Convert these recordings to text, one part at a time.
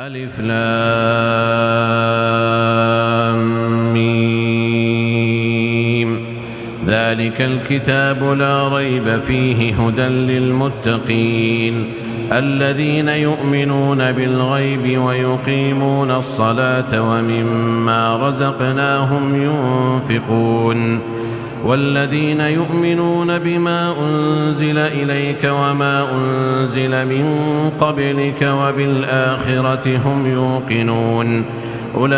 ألف لام ميم. ذلك الكتاب لا ريب فيه هدى للمتقين الذين يؤمنون بالغيب ويقيمون الصلاة ومما رزقناهم ينفقون والذين يؤمنون بما أنزل إليك وما أنزل من قبلك وبالآخرة هم يوقنون أولئك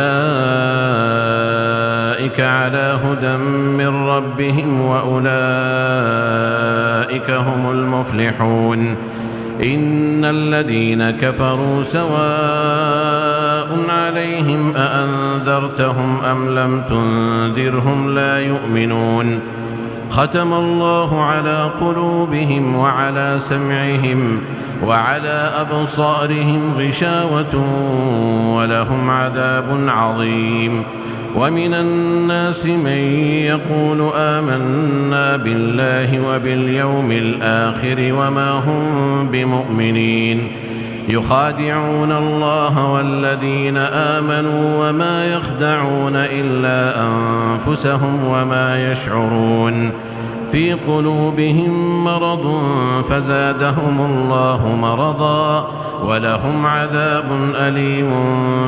على هدى من ربهم وأولئك هم المفلحون إن الذين كفروا سواء عليهم أأنذرتهم أم لم تنذرهم لا يؤمنون ختم الله على قلوبهم وعلى سمعهم وعلى أبصارهم غشاوة ولهم عذاب عظيم ومن الناس من يقول آمنا بالله وباليوم الآخر وما هم بمؤمنين يخادعون الله والذين آمنوا وما يخدعون إلا أنفسهم وما يشعرون في قلوبهم مرض فزادهم الله مرضا ولهم عذاب أليم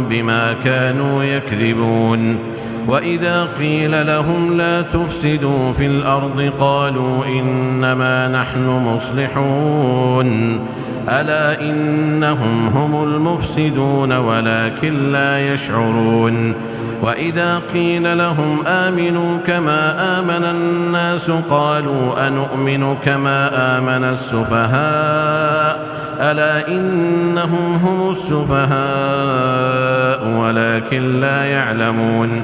بما كانوا يكذبون وإذا قيل لهم لا تفسدوا في الأرض قالوا إنما نحن مصلحون ألا إنهم هم المفسدون ولكن لا يشعرون وإذا قيل لهم آمنوا كما آمن الناس قالوا أنؤمن كما آمن السفهاء ألا إنهم هم السفهاء ولكن لا يعلمون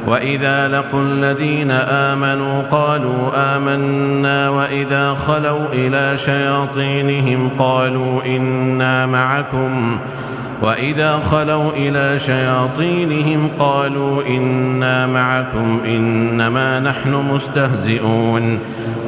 وإذا لقوا الذين آمنوا قالوا آمنا وإذا خلوا إلى شياطينهم قالوا إنا معكم إنما نحن مستهزئون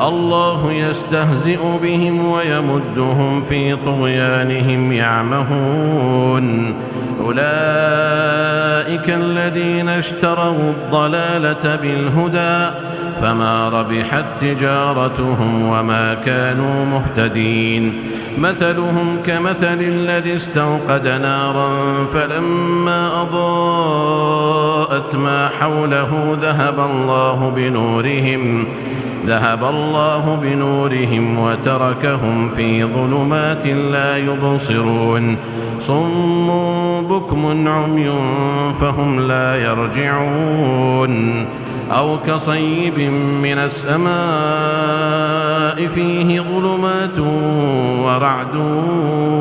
الله يستهزئ بهم ويمدهم في طغيانهم يعمهون أولئك الذين اشتروا الضلالة بالهدى فما ربحت تجارتهم وما كانوا مهتدين مثلهم كمثل الذي استوقد نارا فلما أضاءت ما حوله ذهب الله بنورهم وتركهم في ظلمات لا يبصرون صم بكم عمي فهم لا يرجعون أو كصيب من السماء فيه ظلمات ورعد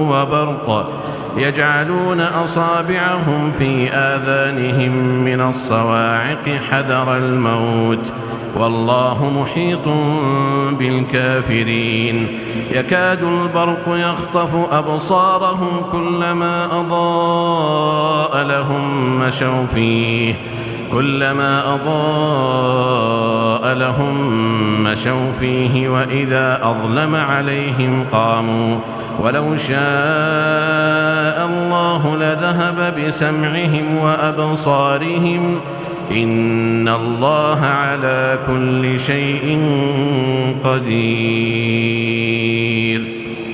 وبرق يجعلون أصابعهم في آذانهم من الصواعق حذر الموت والله محيط بالكافرين يكاد البرق يخطف أبصارهم كلما أضاء لهم مشوا فيه وإذا أظلم عليهم قاموا ولو شاء الله لذهب بسمعهم وأبصارهم إن الله على كل شيء قدير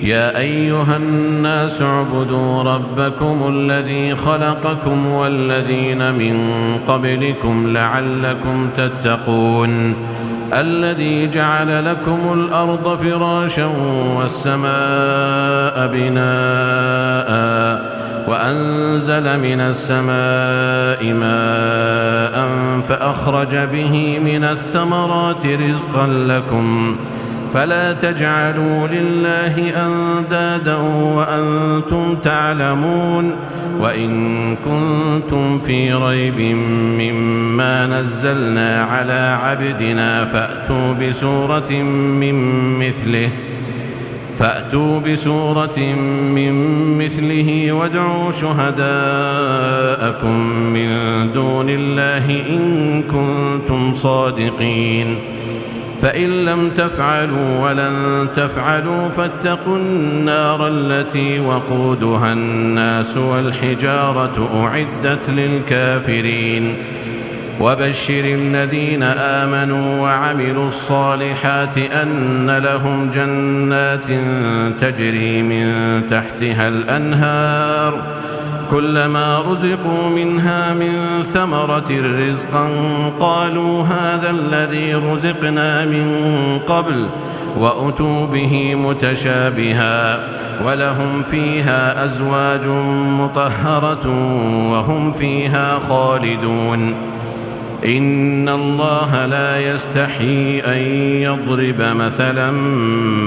يا أيها الناس اعبدوا ربكم الذي خلقكم والذين من قبلكم لعلكم تتقون الذي جعل لكم الأرض فراشا والسماء بناء وأنزل من السماء ماء فأخرج به من الثمرات رزقا لكم فلا تجعلوا لله أندادا وأنتم تعلمون وإن كنتم في ريب مما نزلنا على عبدنا فأتوا بسورة من مثله وادعوا شهداءكم من دون الله إن كنتم صادقين فإن لم تفعلوا ولن تفعلوا فاتقوا النار التي وقودها الناس والحجارة أعدت للكافرين وبشر الذين آمنوا وعملوا الصالحات أن لهم جنات تجري من تحتها الأنهار كلما رزقوا منها من ثمرة رزقا قالوا هذا الذي رزقنا من قبل وأتوا به متشابها ولهم فيها أزواج مطهرة وهم فيها خالدون إن الله لا يستحيي أن يضرب مثلا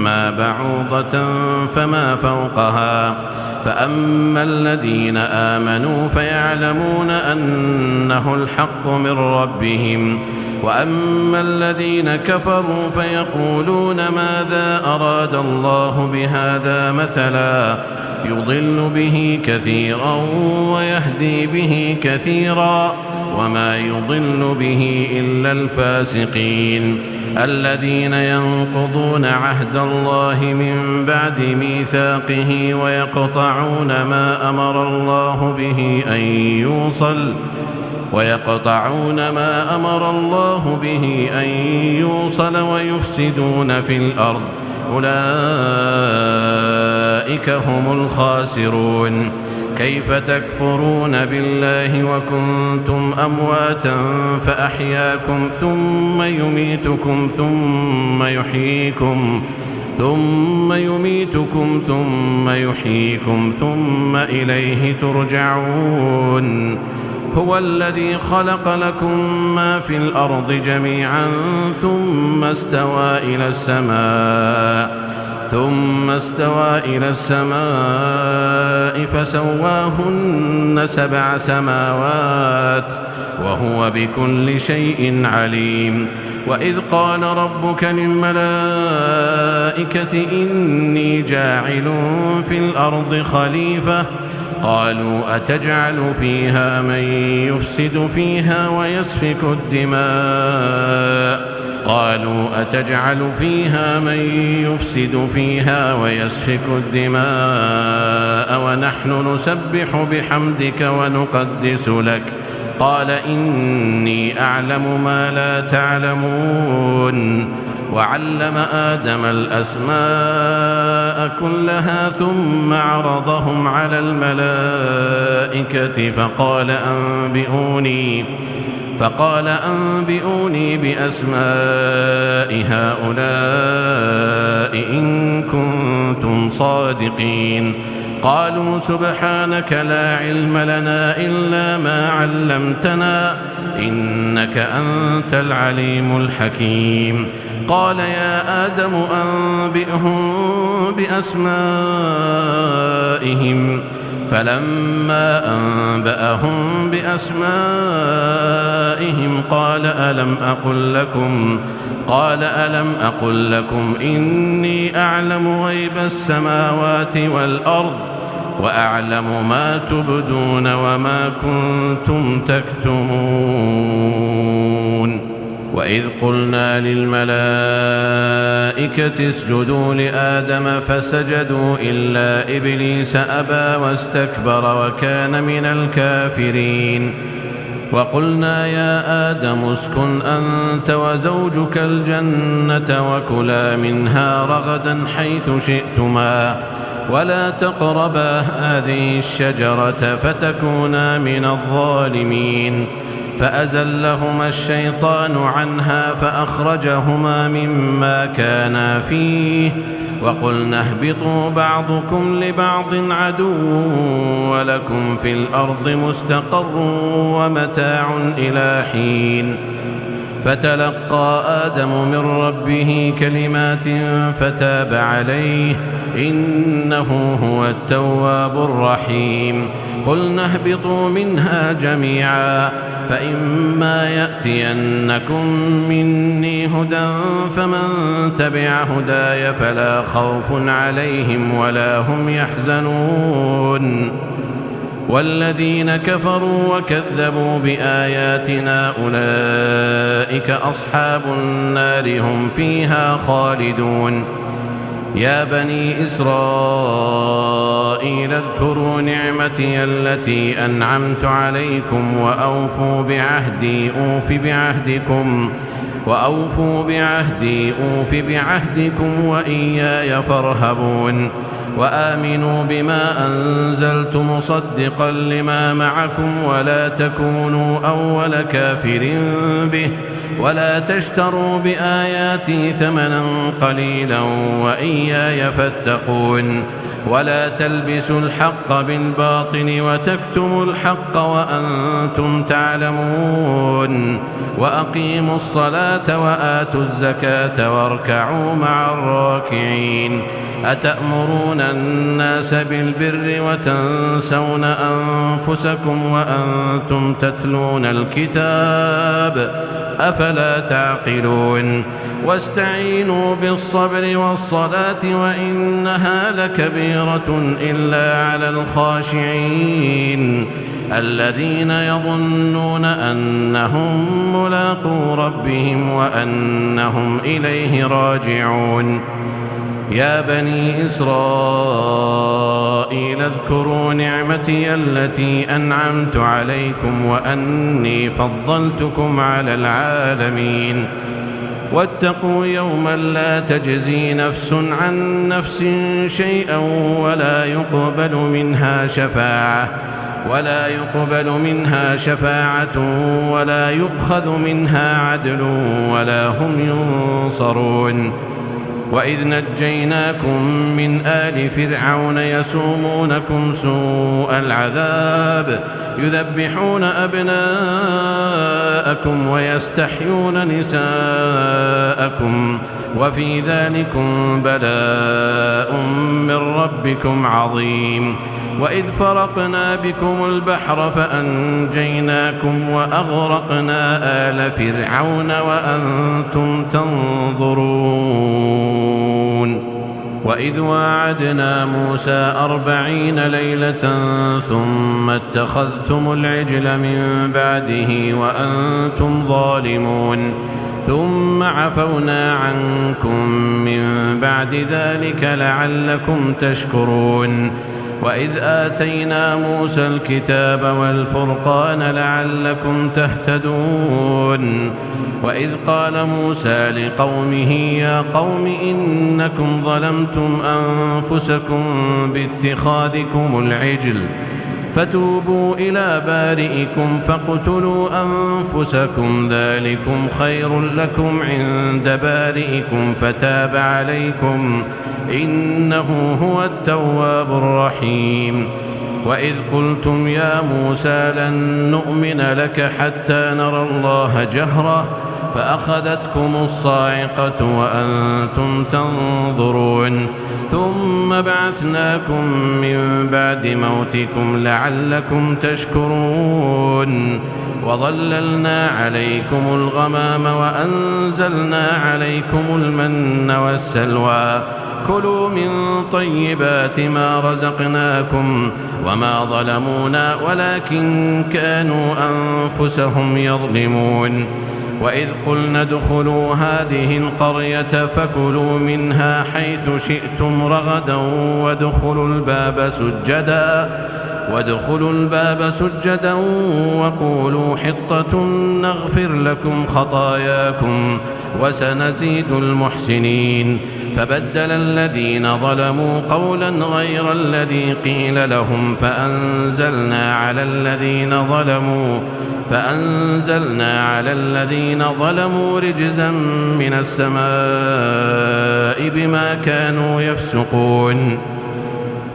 ما بعوضة فما فوقها فأما الذين آمنوا فيعلمون أنه الحق من ربهم وأما الذين كفروا فيقولون ماذا أراد الله بهذا مثلا يضل به كثيرا ويهدي به كثيرا وما يضل به إلا الفاسقين الذين ينقضون عهد الله من بعد ميثاقه ويقطعون ما أمر الله به أن يوصل ويفسدون في الأرض أولئك هم الخاسرون كيف تكفرون بالله وكنتم أمواتا فأحياكم ثم يميتكم ثم يحييكم ثم إليه ترجعون هو الذي خلق لكم ما في الأرض جميعا ثم استوى إلى السماء فسواهن 7 سماوات وهو بكل شيء عليم وإذ قال ربك للملائكة إني جاعل في الأرض خليفة قالوا أتجعل فيها من يفسد فيها ويسفك الدماء ونحن نسبح بحمدك ونقدس لك قال إني أعلم ما لا تعلمون وعلم آدم الأسماء كلها ثم عرضهم على الملائكة فقال أنبئوني بأسماء هؤلاء إن كنتم صادقين قالوا سبحانك لا علم لنا إلا ما علمتنا إنك أنت العليم الحكيم قال يا آدم أنبئهم بأسمائهم فلما أنبأهم بأسمائهم قال ألم أقل لكم إني أعلم غيب السماوات والأرض وأعلم ما تبدون وما كنتم تكتمون وإذ قلنا للملائكة اسجدوا لآدم فسجدوا إلا إبليس أبى واستكبر وكان من الكافرين وقلنا يا آدم اسكن أنت وزوجك الجنة وكلا منها رغدا حيث شئتما ولا تقربا هذه الشجرة فتكونا من الظالمين فأزلهما الشيطان عنها فأخرجهما مما كانا فيه وقلنا اهبطوا بعضكم لبعض عدو ولكم في الأرض مستقر ومتاع إلى حين فتلقى آدم من ربه كلمات فتاب عليه إنه هو التواب الرحيم قلنا اهبطوا منها جميعا فإما يأتينكم مني هدى فمن تبع هداي فلا خوف عليهم ولا هم يحزنون والذين كفروا وكذبوا بآياتنا أولئك أصحاب النار هم فيها خالدون. يا بني إسرائيل اذكروا نعمتي التي أنعمت عليكم وأوفوا بعهدي أوف بعهدكم وإياي فارهبون. وآمنوا بما أنزلت مصدقا لما معكم ولا تكونوا أول كافر به ولا تشتروا بآياتي ثمنا قليلا وإياي فاتقون. ولا تلبسوا الحق بالباطل وتكتموا الحق وأنتم تعلمون. وأقيموا الصلاة وآتوا الزكاة واركعوا مع الراكعين. أتأمرون الناس بالبر وتنسون أنفسكم وأنتم تتلون الكتاب أفلا تعقلون. واستعينوا بالصبر والصلاة وإنها لكبيرة إلا على الخاشعين الذين يظنون أنهم ملاقو ربهم وأنهم إليه راجعون. يا بني إسرائيل اذكروا نعمتي التي أنعمت عليكم وأني فضلتكم على العالمين. واتقوا يوما لا تجزي نفس عن نفس شيئا ولا يقبل منها شفاعة ولا يؤخذ منها عدل ولا هم ينصرون. وإذ نجيناكم من آل فرعون يسومونكم سوء العذاب يذبحون أبناءكم ويستحيون نساءكم وفي ذلكم بلاء من ربكم عظيم. وإذ فرقنا بكم البحر فأنجيناكم وأغرقنا آل فرعون وأنتم تنظرون. وإذ واعدنا موسى 40 ليلة ثم اتخذتم العجل من بعده وأنتم ظالمون ثم عفونا عنكم من بعد ذلك لعلكم تشكرون. وإذ آتينا موسى الكتاب والفرقان لعلكم تهتدون. وإذ قال موسى لقومه يا قوم إنكم ظلمتم أنفسكم باتخاذكم العجل فتوبوا إلى بارئكم فاقتلوا أنفسكم ذلكم خير لكم عند بارئكم فتاب عليكم إنه هو التواب الرحيم. وإذ قلتم يا موسى لن نؤمن لك حتى نرى الله جهرة فأخذتكم الصاعقة وأنتم تنظرون ثم بعثناكم من بعد موتكم لعلكم تشكرون. وظللنا عليكم الغمام وأنزلنا عليكم المن والسلوى كلوا من طيبات ما رزقناكم وما ظلمونا ولكن كانوا أنفسهم يظلمون. وإذ قلنا ادخلوا هذه القرية فكلوا منها حيث شئتم رغدا وادخلوا الباب سجدا وقولوا حطة نغفر لكم خطاياكم وسنزيد المحسنين. فبدل الذين ظلموا قولا غير الذي قيل لهم فأنزلنا على الذين ظلموا رجزا من السماء بما كانوا يفسقون.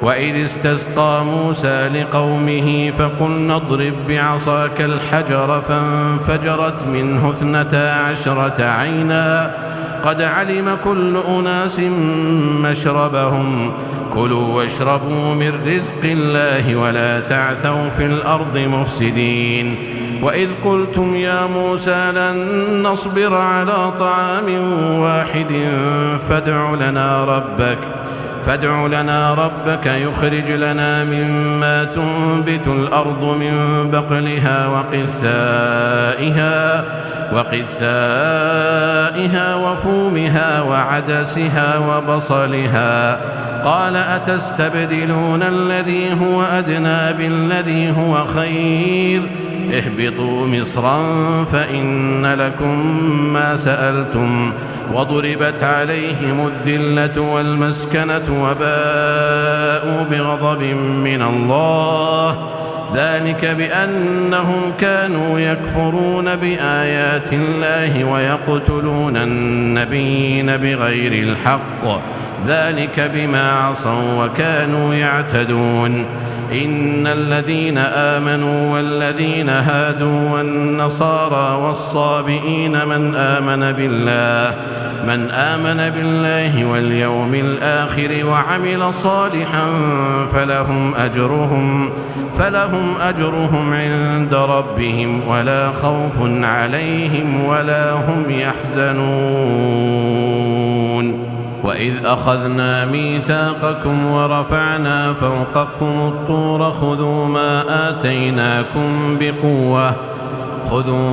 وإذ استسقى موسى لقومه فقلنا اضرب بعصاك الحجر فانفجرت منه 12 عينا قد علم كل أناس مشربهم كلوا واشربوا من رزق الله ولا تعثوا في الأرض مفسدين. وإذ قلتم يا موسى لن فادع لنا ربك يخرج لنا مما تنبت الأرض من بقلها وقثائها وفومها وعدسها وبصلها. قال أتستبدلون الذي هو أدنى بالذي هو خير؟ اهبطوا مصرا فإن لكم ما سألتم وضربت عليهم الذلة والمسكنة وباءوا بغضب من الله، ذلك بأنهم كانوا يكفرون بآيات الله ويقتلون النبيين بغير الحق، ذلك بما عصوا وكانوا يعتدون. إن الذين آمنوا والذين هادوا والنصارى والصابئين من آمن بالله واليوم الآخر وعمل صالحا فلهم أجرهم عند ربهم ولا خوف عليهم ولا هم يحزنون. وإذ أخذنا ميثاقكم ورفعنا فوقكم الطور خذوا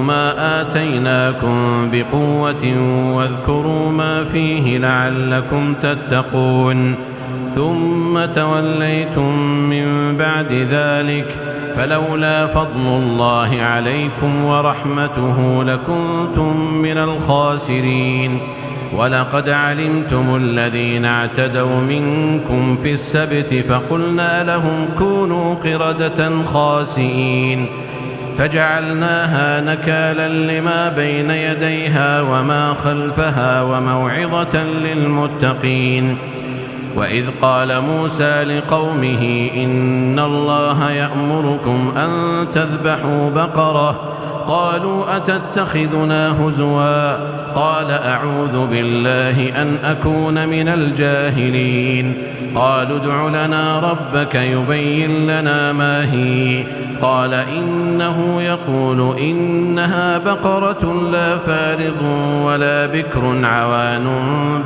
ما آتيناكم بقوة واذكروا ما فيه لعلكم تتقون. ثم توليتم من بعد ذلك فلولا فضل الله عليكم ورحمته لكنتم من الخاسرين. ولقد علمتم الذين اعتدوا منكم في السبت فقلنا لهم كونوا قردة خاسئين فجعلناها نكالا لما بين يديها وما خلفها وموعظة للمتقين. وإذ قال موسى لقومه إن الله يأمركم أن تذبحوا بقرة قالوا أتتخذنا هزوا قال أعوذ بالله أن أكون من الجاهلين. قالوا ادع لنا ربك يبين لنا ما هي قال إنه يقول إنها بقرة لا فارض ولا بكر عوان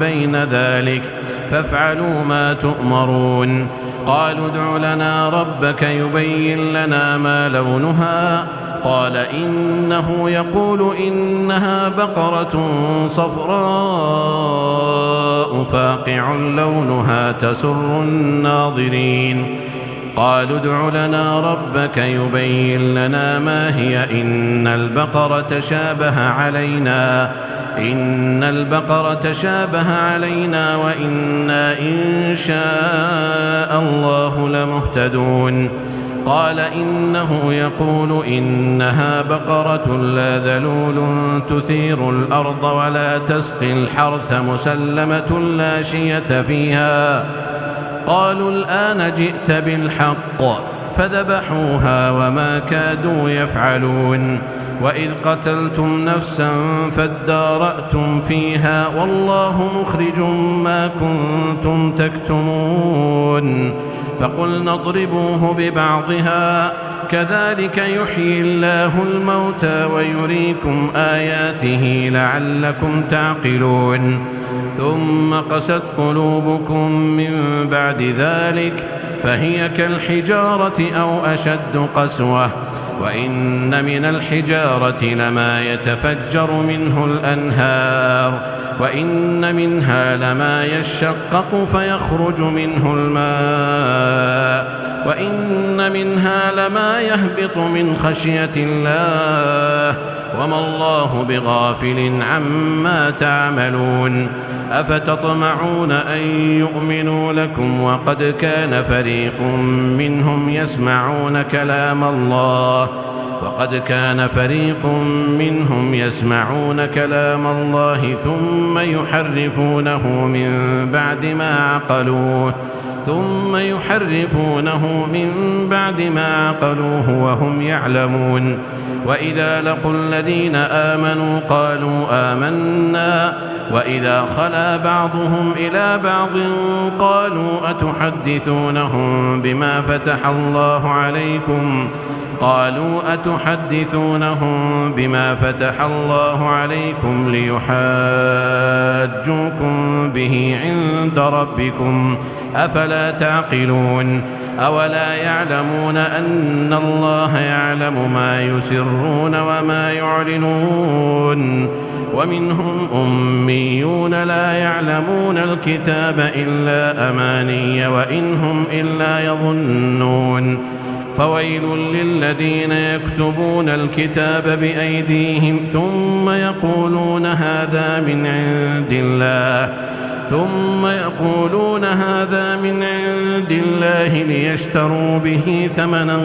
بين ذلك فافعلوا ما تؤمرون. قالوا ادع لنا ربك يبين لنا ما لونها قال إنه يقول إنها بقرة صفراء فاقع لونها تسر الناظرين. قالوا ادع لنا ربك يبين لنا ما هي إن البقرة تشابه علينا وإنا إن شاء الله لمهتدون. قال إنه يقول إنها بقرة لا ذلول تثير الأرض ولا تسقي الحرث مسلمة لا شية فيها. قالوا الآن جئت بالحق فذبحوها وما كادوا يفعلون. وإذ قتلتم نفسا فادارأتم فيها والله مخرج ما كنتم تكتمون. فقلنا اضربوه ببعضها كذلك يحيي الله الموتى ويريكم آياته لعلكم تعقلون. ثم قست قلوبكم من بعد ذلك فهي كالحجارة أو أشد قسوة وإن من الحجارة لما يتفجر منه الأنهار وإن منها لما يشقق فيخرج منه الماء وإن منها لما يهبط من خشية الله وما الله بغافل عما تعملون. أفتطمعون أن يؤمنوا لكم وقد كان فريق منهم يسمعون كلام الله ثم يحرفونه من بعد ما عقلوه وهم يعلمون. وإذا لقوا الذين آمنوا قالوا آمنا وإذا خلا بعضهم إلى بعض قالوا أتحدثونهم بما فتح الله عليكم قالوا أتحدثونهم بما فتح الله عليكم ليحاجوكم به عند ربكم أفلا تعقلون أولا يعلمون أن الله يعلم ما يسرون وما يعلنون ومنهم أميون لا يعلمون الكتاب إلا أماني وإن هم إلا يظنون فويل للذين يكتبون الكتاب بأيديهم ثم يقولون هذا من عند الله ليشتروا به ثمنا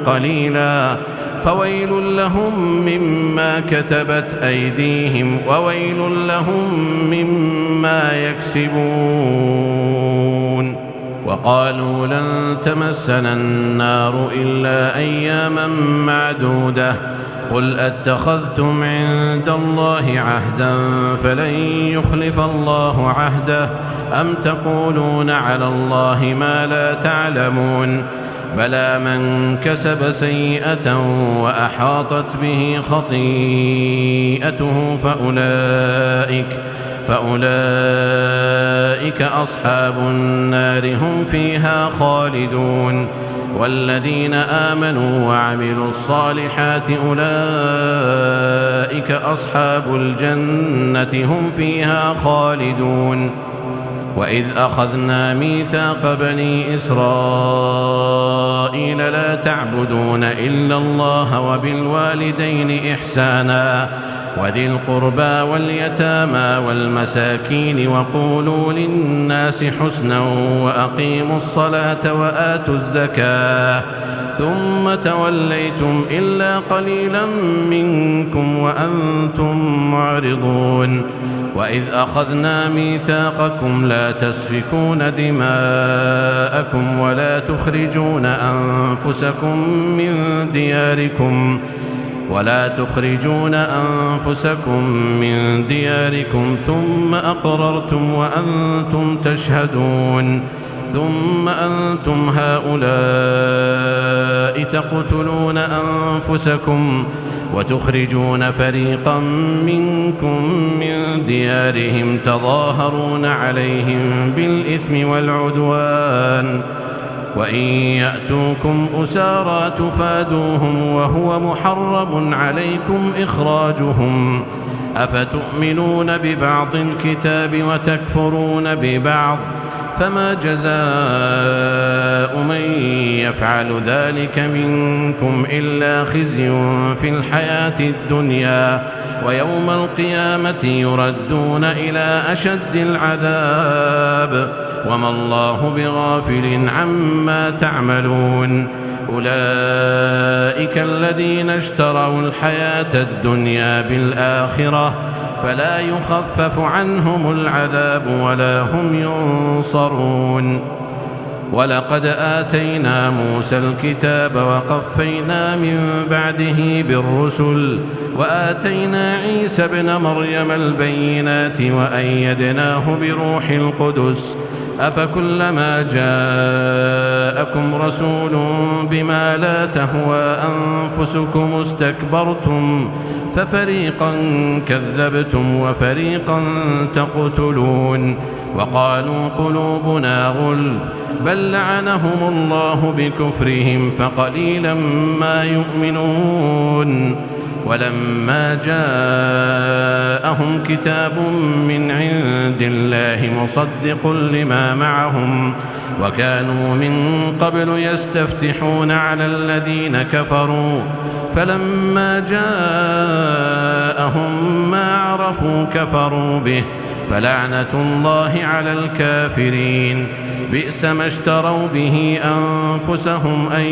قليلا فويل لهم مما كتبت أيديهم وويل لهم مما يكسبون وقالوا لن تمسنا النار إلا أياما معدودة قل أتخذتم عند الله عهدا فلن يخلف الله عهده أم تقولون على الله ما لا تعلمون بلى من كسب سيئة وأحاطت به خطيئته فأولئك أصحاب النار هم فيها خالدون والذين آمنوا وعملوا الصالحات أولئك أصحاب الجنة هم فيها خالدون وإذ أخذنا ميثاق بني إسرائيل لا تعبدون إلا الله وبالوالدين إحسانا وذي القربى واليتامى والمساكين وقولوا للناس حسنا وأقيموا الصلاة وآتوا الزكاة ثم توليتم إلا قليلا منكم وأنتم معرضون وإذ أخذنا ميثاقكم لا تسفكون دماءكم ولا تخرجون أنفسكم من دياركم ثم أقررتم وأنتم تشهدون ثم أنتم هؤلاء تقتلون أنفسكم وتخرجون فريقا منكم من ديارهم تظاهرون عليهم بالإثم والعدوان وإن يأتوكم أسارى تفادوهم وهو محرم عليكم إخراجهم أفتؤمنون ببعض الكتاب وتكفرون ببعض فما جزاء من يفعل ذلك منكم إلا خزي في الحياة الدنيا ويوم القيامة يردون إلى أشد العذاب وما الله بغافل عما تعملون أولئك الذين اشتروا الحياة الدنيا بالآخرة فلا يخفف عنهم العذاب ولا هم ينصرون ولقد آتينا موسى الكتاب وقفينا من بعده بالرسل وآتينا عيسى ابن مريم البينات وأيدناه بروح القدس أفكلما جاءكم رسول بما لا تهوى أنفسكم استكبرتم ففريقا كذبتم وفريقا تقتلون وقالوا قلوبنا غلف بل لعنهم الله بكفرهم فقليلا ما يؤمنون ولما جاءهم كتاب من عند الله مصدق لما معهم وكانوا من قبل يستفتحون على الذين كفروا فلما جاءهم ما عرفوا كفروا به فلعنة الله على الكافرين بئس ما اشتروا به أنفسهم أن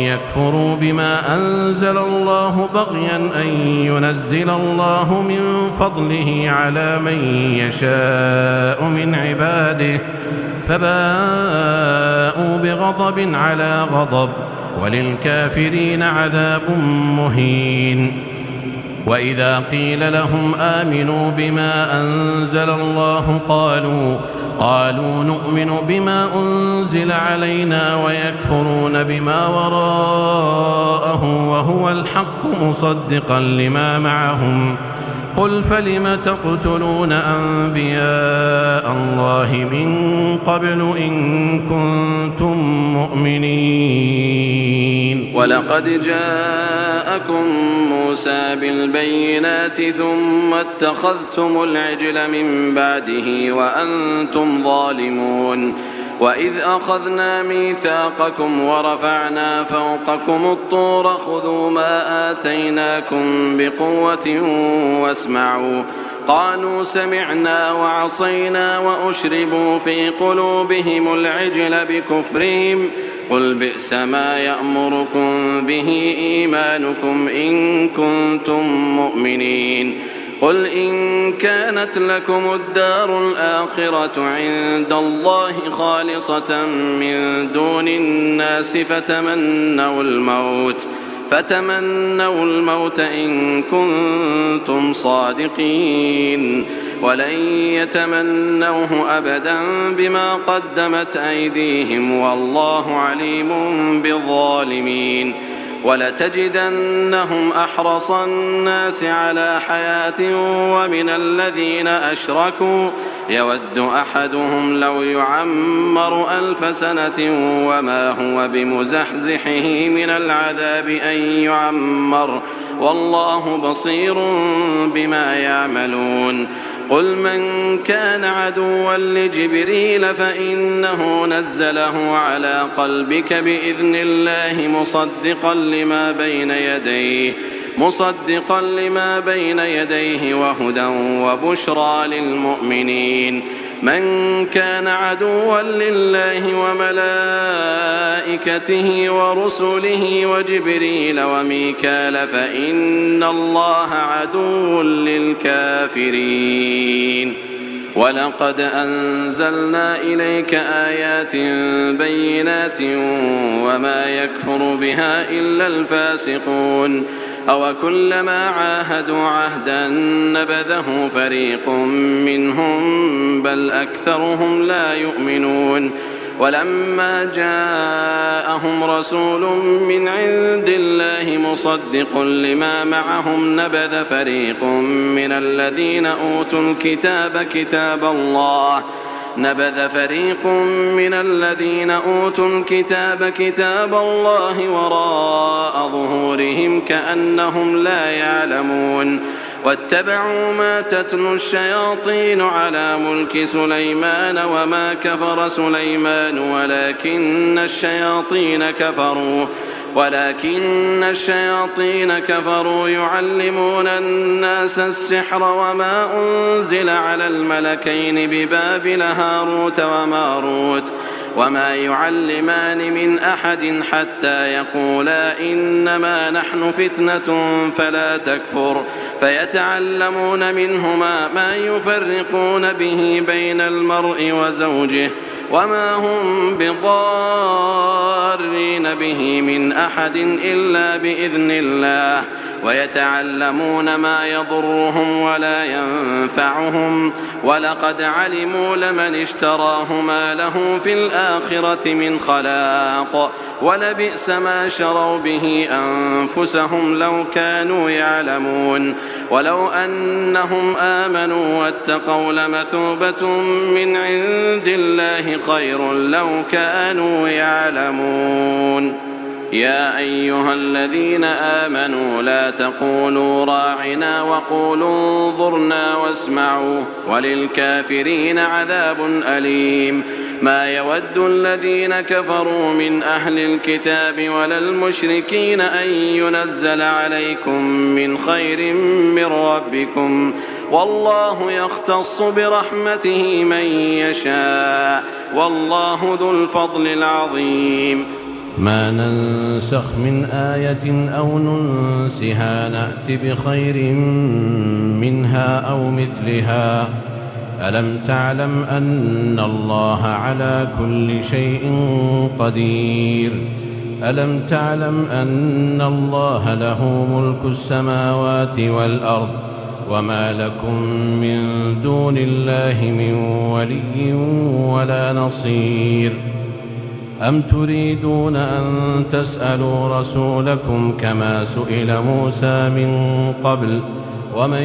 يكفروا بما أنزل الله بغيا أن ينزل الله من فضله على من يشاء من عباده فباءوا بغضب على غضب وللكافرين عذاب مهين وإذا قيل لهم آمنوا بما أنزل الله قالوا نؤمن بما أنزل علينا ويكفرون بما وراءه وهو الحق مصدقا لما معهم قل فلم تقتلون أنبياء الله من قبل إن كنتم مؤمنين ولقد جاءكم موسى بالبينات ثم اتخذتم العجل من بعده وأنتم ظالمون وإذ أخذنا ميثاقكم ورفعنا فوقكم الطور خذوا ما آتيناكم بقوة واسمعوا قالوا سمعنا وعصينا وأشربوا في قلوبهم العجل بكفرهم قل بئس ما يأمركم به إيمانكم إن كنتم مؤمنين قل إن كانت لكم الدار الآخرة عند الله خالصة من دون الناس فتمنوا الموت إن كنتم صادقين ولن يتمنوه أبدا بما قدمت أيديهم والله عليم بالظالمين ولتجدنهم أحرص الناس على حياة ومن الذين أشركوا يود أحدهم لو يعمر 1000 سنة وما هو بمزحزحه من العذاب أن يعمر والله بصير بما يعملون قل من كان عدوا لجبريل فإنه نزله على قلبك بإذن الله مصدقا لما بين يديه وهدى وبشرى للمؤمنين من كان عدوا لله وملائكته ورسله وجبريل وميكال فإن الله عدو للكافرين ولقد أنزلنا إليك آيات بينات وما يكفر بها إلا الفاسقون أوكلما عاهدوا عهدا نبذه فريق منهم بل أكثرهم لا يؤمنون ولما جاءهم رسول من عند الله مصدق لما معهم نبذ فريق من الذين أوتوا الكتاب كتاب الله وراء ظهورهم كأنهم لا يعلمون واتبعوا ما تتلو الشياطين على ملك سليمان وما كفر سليمان ولكن الشياطين كفروا يعلمون الناس السحر وما أنزل على الملكين ببابل هاروت وماروت وما يعلمان من أحد حتى يقولا إنما نحن فتنة فلا تكفر فيتعلمون منهما ما يفرقون به بين المرء وزوجه وما هم بضارين به من أحد إلا بإذن الله ويتعلمون ما يضرهم ولا ينفعهم ولقد علموا لمن اشتراه ما له في الآخرة من خلاق ولبئس ما شروا به أنفسهم لو كانوا يعلمون ولو أنهم آمنوا واتقوا لمثوبة من عند الله خير لو كانوا يعلمون يا أيها الذين آمنوا لا تقولوا راعنا وقولوا انظرنا واسمعوا وللكافرين عذاب أليم ما يود الذين كفروا من أهل الكتاب ولا المشركين أن ينزل عليكم من خير من ربكم والله يختص برحمته من يشاء والله ذو الفضل العظيم ما ننسخ من آية أو ننسها نأت بخير منها أو مثلها ألم تعلم أن الله على كل شيء قدير ألم تعلم أن الله له ملك السماوات والأرض وما لكم من دون الله من ولي ولا نصير. أم تريدون أن تسألوا رسولكم كما سئل موسى من قبل ومن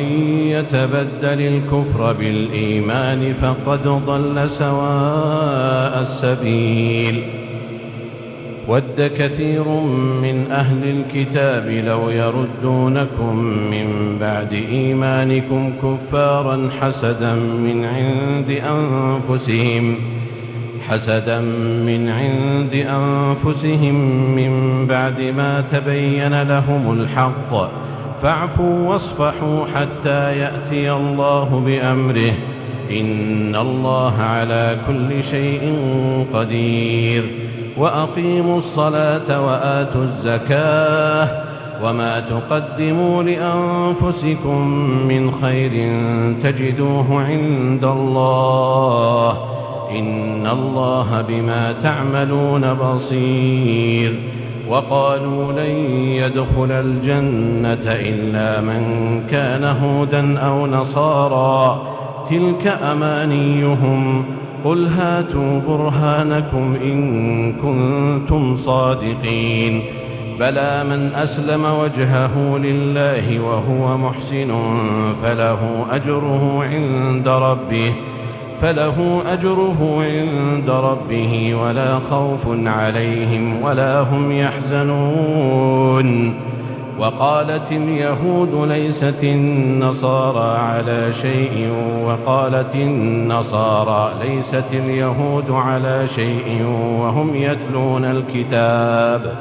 يتبدل الكفر بالإيمان فقد ضل سواء السبيل. ود كثير من أهل الكتاب لو يردونكم من بعد إيمانكم كفارا حسدا من عند أنفسهم من بعد ما تبين لهم الحق فاعفوا واصفحوا حتى يأتي الله بأمره إن الله على كل شيء قدير. وأقيموا الصلاة وآتوا الزكاة وما تقدموا لأنفسكم من خير تجدوه عند الله إن الله بما تعملون بصير. وقالوا لن يدخل الجنة إلا من كان هودا أو نصارى تلك أمانيهم قل هاتوا برهانكم إن كنتم صادقين. بلى من أسلم وجهه لله وهو محسن فله أجره عند ربه ولا خوف عليهم ولا هم يحزنون. وقالت اليهود ليست النصارى على شيء وقالت النصارى ليست اليهود على شيء وهم يتلون الكتاب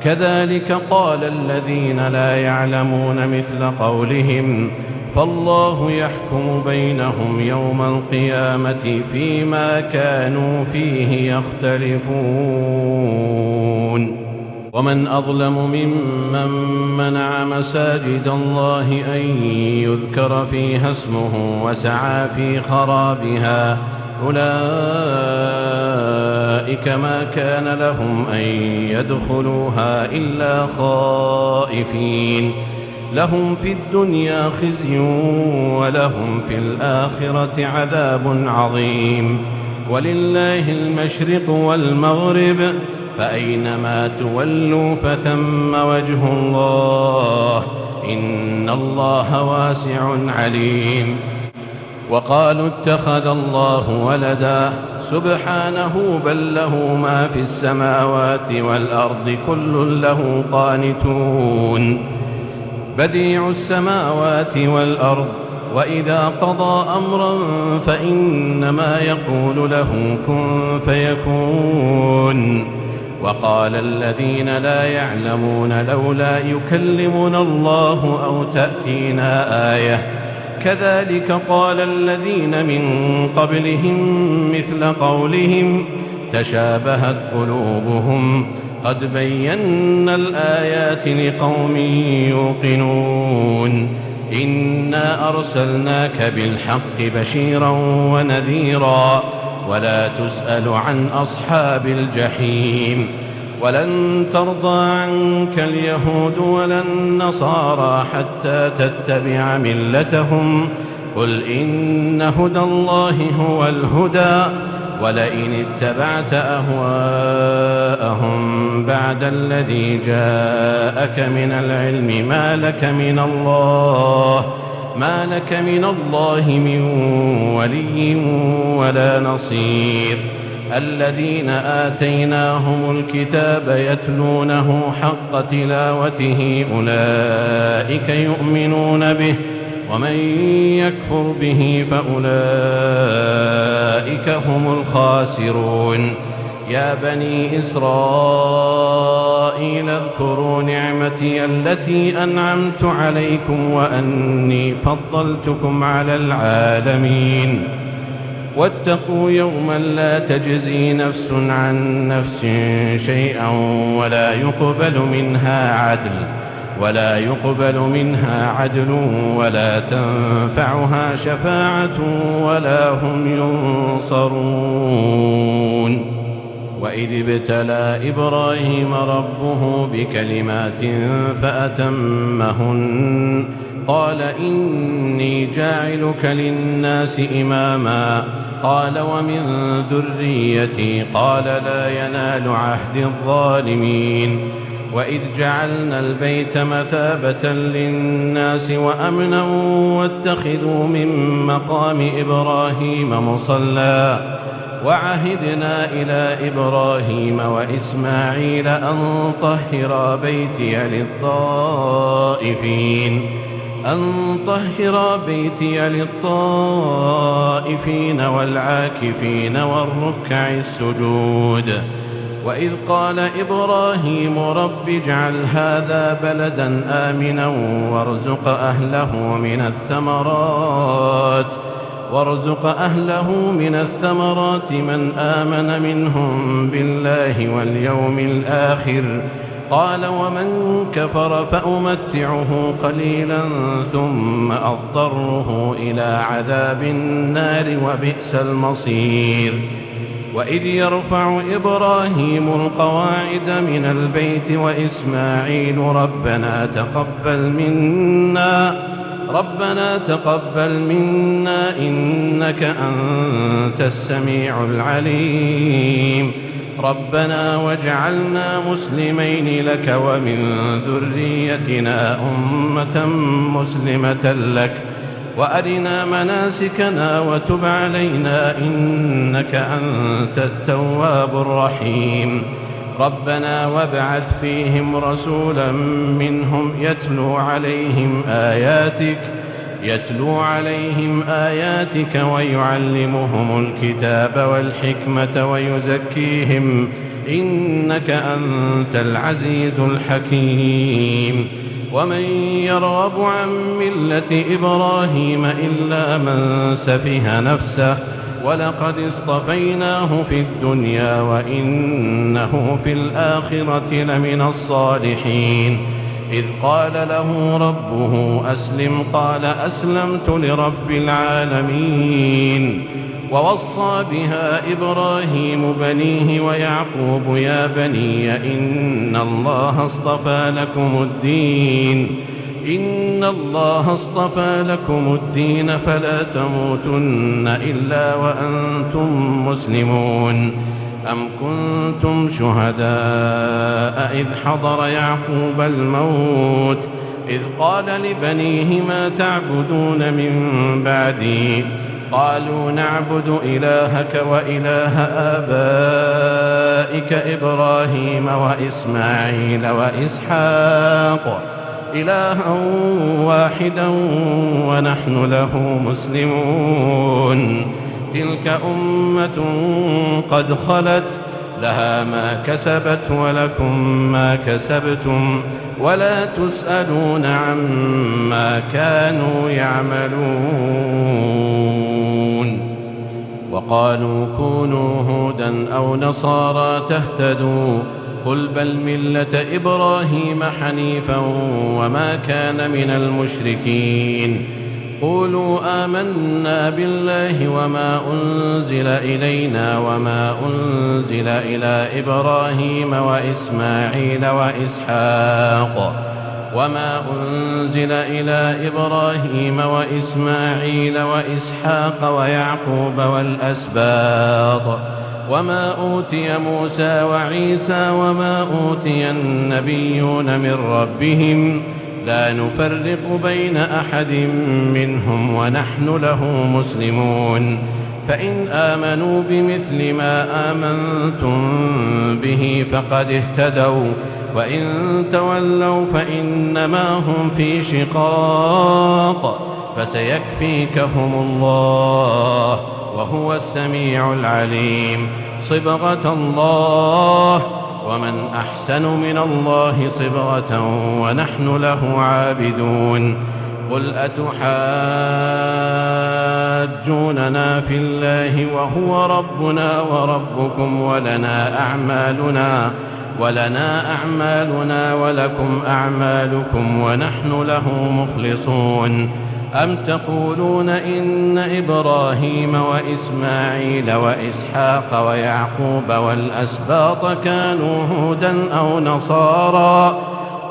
كذلك قال الذين لا يعلمون مثل قولهم فالله يحكم بينهم يوم القيامة فيما كانوا فيه يختلفون. ومن أظلم ممن منع مساجد الله أن يذكر فيها اسمه وسعى في خرابها أولئك ما كان لهم أن يدخلوها إلا خائفين لهم في الدنيا خزي ولهم في الآخرة عذاب عظيم. ولله المشرق والمغرب فأينما تولوا فثم وجه الله إن الله واسع عليم. وقالوا اتخذ الله ولدا سبحانه بل له ما في السماوات والأرض كل له قانتون. بديع السماوات والأرض وإذا قضى أمرا فإنما يقول له كن فيكون. وقال الذين لا يعلمون لولا يكلمنا الله أو تأتينا آية كذلك قال الذين من قبلهم مثل قولهم تشابهت قلوبهم قد بينا الآيات لقوم يوقنون. إنا أرسلناك بالحق بشيرا ونذيرا ولا تسأل عن أصحاب الجحيم. ولن ترضى عنك اليهود ولا النصارى حتى تتبع ملتهم قل إن هدى الله هو الهدى ولئن اتبعت أهواءهم بعد الذي جاءك من العلم ما لك من الله من ولي ولا نصير. الذين آتيناهم الكتاب يتلونه حق تلاوته أولئك يؤمنون به ومن يكفر به فأولئك هم الخاسرون. يا بني إسرائيل اذكروا نعمتي التي أنعمت عليكم وأني فضلتكم على العالمين. واتقوا يوما لا تجزي نفس عن نفس شيئا ولا يقبل منها عدل ولا تنفعها شفاعة ولا هم ينصرون. وإذ ابتلى إبراهيم ربه بكلمات قال إني جاعلك للناس إماما قال ومن ذريتي قال لا ينال عهد الظالمين وإذ جعلنا البيت مثابة للناس وأمنا واتخذوا من مقام إبراهيم مصلى وعهدنا إلى إبراهيم وإسماعيل أن طهر بيتي للطائفين والعاكفين والركع السجود وإذ قال إبراهيم رب اجعل هذا بلدا آمنا وارزق أهله من الثمرات من آمن منهم بالله واليوم الآخر قال ومن كفر فأمتعه قليلا ثم أضطره إلى عذاب النار وبئس المصير وإذ يرفع إبراهيم القواعد من البيت وإسماعيل ربنا تقبل منا إنك أنت السميع العليم ربنا واجعلنا مسلمين لك ومن ذريتنا أمة مسلمة لك وأرنا مناسكنا وتب علينا إنك أنت التواب الرحيم ربنا وابعث فيهم رسولا منهم يتلو عليهم آياتك ويعلمهم الكتاب والحكمة ويزكيهم إنك أنت العزيز الحكيم ومن يرغب عن ملة إبراهيم إلا من سفه نفسه ولقد اصطفيناه في الدنيا وإنه في الآخرة لمن الصالحين إذ قال له ربه أسلم قال أسلمت لرب العالمين ووصى بها إبراهيم بنيه ويعقوب يا بني إن الله اصطفى لكم الدين فلا تموتن إلا وأنتم مسلمون أم كنتم شهداء إذ حضر يعقوب الموت إذ قال لبنيه ما تعبدون من بعدي قالوا نعبد إلهك وإله آبائك إبراهيم وإسماعيل وإسحاق إلها واحدا ونحن له مسلمون تلك أمة قد خلت لها ما كسبت ولكم ما كسبتم ولا تسألون عما كانوا يعملون وقالوا كونوا هودا أو نصارى تهتدوا قل بل ملة إبراهيم حنيفا وما كان من المشركين قولوا آمنا بالله وما أنزل إلينا وما أنزل إلى إبراهيم وإسماعيل وإسحاق ويعقوب والأسباط وما أوتي موسى وعيسى وما أوتي النبيون من ربهم لا نفرق بين أحد منهم ونحن له مسلمون فإن آمنوا بمثل ما آمنتم به فقد اهتدوا وإن تولوا فإنما هم في شقاق فسيكفيكهم الله وهو السميع العليم صبغة الله ومن أحسن من الله صبغة ونحن له عابدون قل أتحاجوننا في الله وهو ربنا وربكم ولنا أعمالنا ولكم أعمالكم ونحن له مخلصون أم تقولون إن إبراهيم وإسماعيل وإسحاق ويعقوب والأسباط كانوا هودا أو نصارى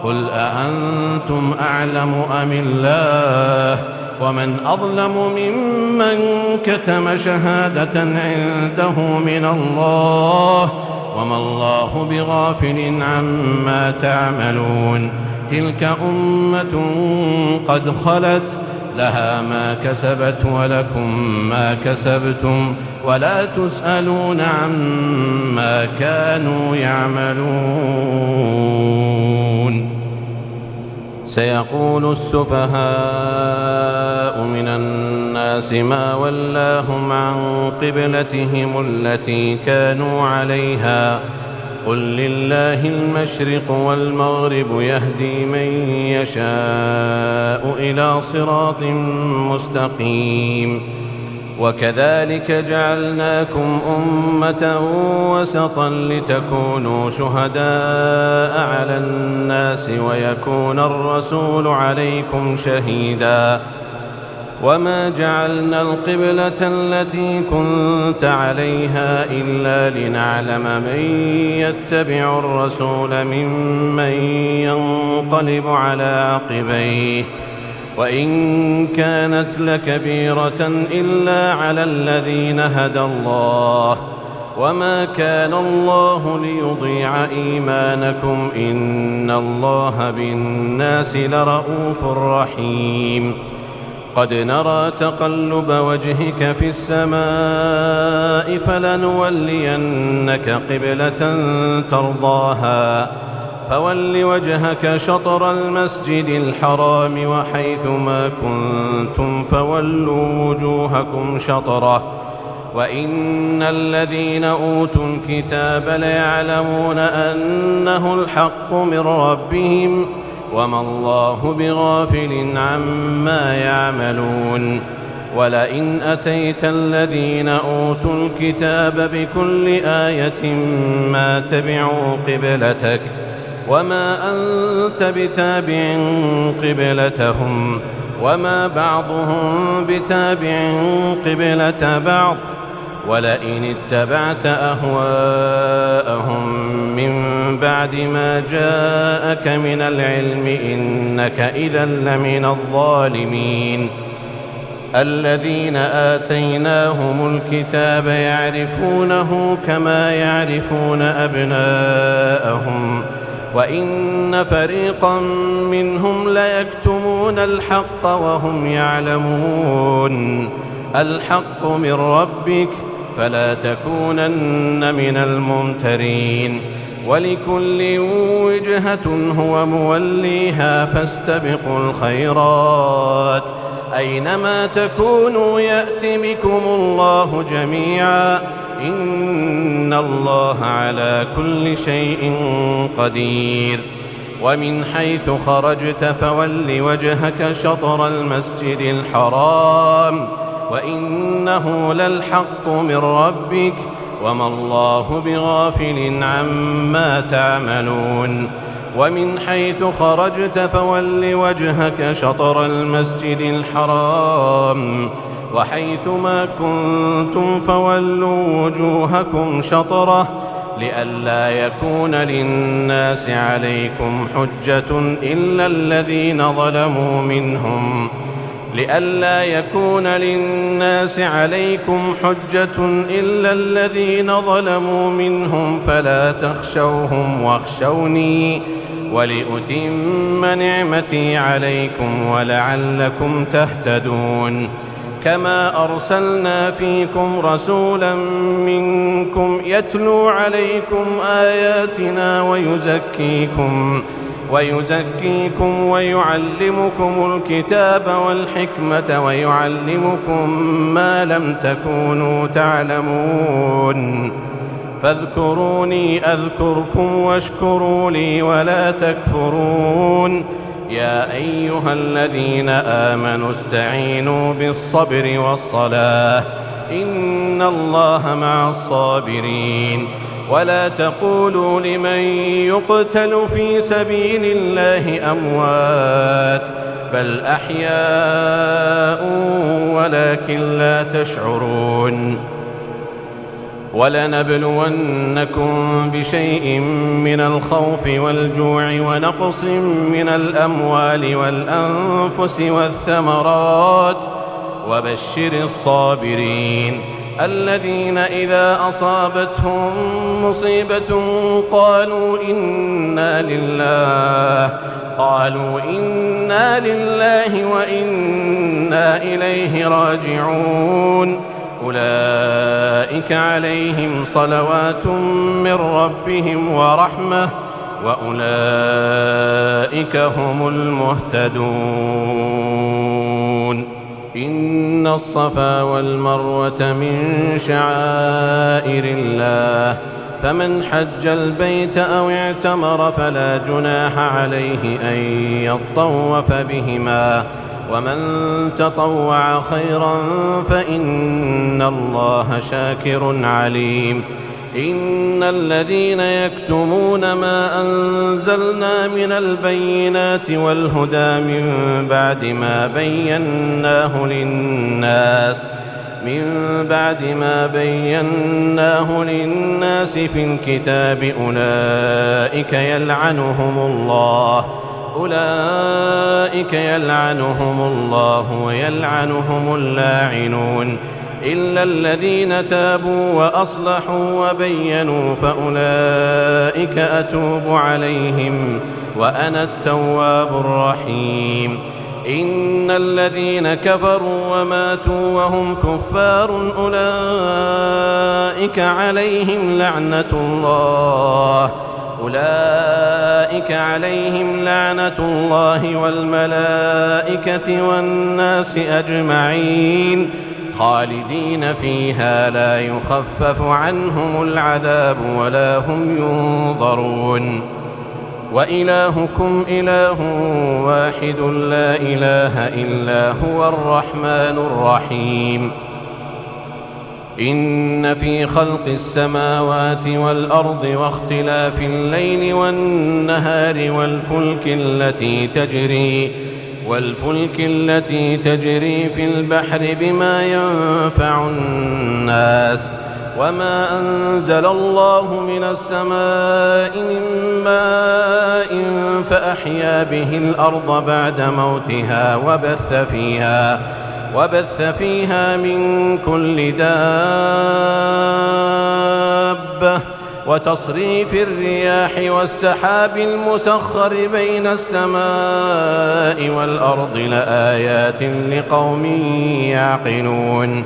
قل أأنتم أعلم أم الله ومن أظلم ممن كتم شهادة عنده من الله وما الله بغافل عما تعملون تلك أمة قد خلت لها ما كسبت ولكم ما كسبتم ولا تسألون عما كانوا يعملون سيقول السفهاء من الناس ما ولاهم عن قبلتهم التي كانوا عليها قل لله المشرق والمغرب يهدي من يشاء إلى صراط مستقيم وكذلك جعلناكم أمة وسطا لتكونوا شهداء على الناس ويكون الرسول عليكم شهيدا وما جعلنا القبلة التي كنت عليها إلا لنعلم من يتبع الرسول ممن ينقلب على عقبيه وإن كانت لكبيرة إلا على الذين هدى الله وما كان الله ليضيع إيمانكم إن الله بالناس لرؤوف رحيم قد نرى تقلب وجهك في السماء فلنولينك قبلة ترضاها فول وجهك شطر المسجد الحرام وحيث ما كنتم فولوا وجوهكم شطره وإن الذين أوتوا الكتاب ليعلمون أنه الحق من ربهم وما الله بغافل عما يعملون ولئن أتيت الذين أوتوا الكتاب بكل آية ما تبعوا قبلتك وما أنت بتابع قبلتهم وما بعضهم بتابع قبلة بعض ولئن اتبعت أهواءهم من بعد ما جاءك من العلم إنك إذا لمن الظالمين الذين آتيناهم الكتاب يعرفونه كما يعرفون أبناءهم وإن فريقا منهم ليكتمون الحق وهم يعلمون الحق من ربك فلا تكونن من الممترين ولكل وجهة هو موليها فاستبقوا الخيرات أينما تكونوا يأت بكم الله جميعا إن الله على كل شيء قدير ومن حيث خرجت فول وجهك شطر المسجد الحرام وإنه للحق من ربك وما الله بغافل عما تعملون ومن حيث خرجت فول وجهك شطر المسجد الحرام وحيث ما كنتم فولوا وجوهكم شطره لئلا يكون للناس عليكم حجة إلا الذين ظلموا منهم لئلا يكون للناس عليكم حجة إلا الذين ظلموا منهم فلا تخشوهم واخشوني ولأتم نعمتي عليكم ولعلكم تهتدون كما أرسلنا فيكم رسولا منكم يتلو عليكم آياتنا ويزكيكم ويعلمكم الكتاب والحكمة ويعلمكم ما لم تكونوا تعلمون فاذكروني أذكركم واشكروا لي ولا تكفرون يا أيها الذين آمنوا استعينوا بالصبر والصلاة إن الله مع الصابرين ولا تقولوا لمن يقتل في سبيل الله أموات بل أحياء ولكن لا تشعرون ولنبلونكم بشيء من الخوف والجوع ونقص من الأموال والأنفس والثمرات وبشر الصابرين الذين إذا أصابتهم مصيبة قالوا إنا لله وإنا إليه راجعون أولئك عليهم صلوات من ربهم ورحمة وأولئك هم المهتدون إن الصفا والمروة من شعائر الله فمن حج البيت أو اعتمر فلا جناح عليه أن يطوف بهما ومن تطوع خيرا فإن الله شاكر عليم إن الذين يكتمون ما أنزلنا من البينات والهدى من بعد ما بيناه للناس في الكتاب أولئك يلعنهم الله ويلعنهم اللاعنون إلا الذين تابوا وأصلحوا وبينوا فأولئك أتوب عليهم وأنا التواب الرحيم إن الذين كفروا وماتوا وهم كفار أولئك عليهم لعنة الله والملائكة والناس أجمعين خالدين فيها لا يخفف عنهم العذاب ولا هم ينظرون وإلهكم إله واحد لا إله إلا هو الرحمن الرحيم إن في خلق السماوات والأرض واختلاف الليل والنهار والفلك التي تجري في البحر بما ينفع الناس وما أنزل الله من السماء من ماء فأحيا به الأرض بعد موتها وبث فيها من كل دابة وتصريف الرياح والسحاب المسخر بين السماء والأرض لآيات لقوم يعقلون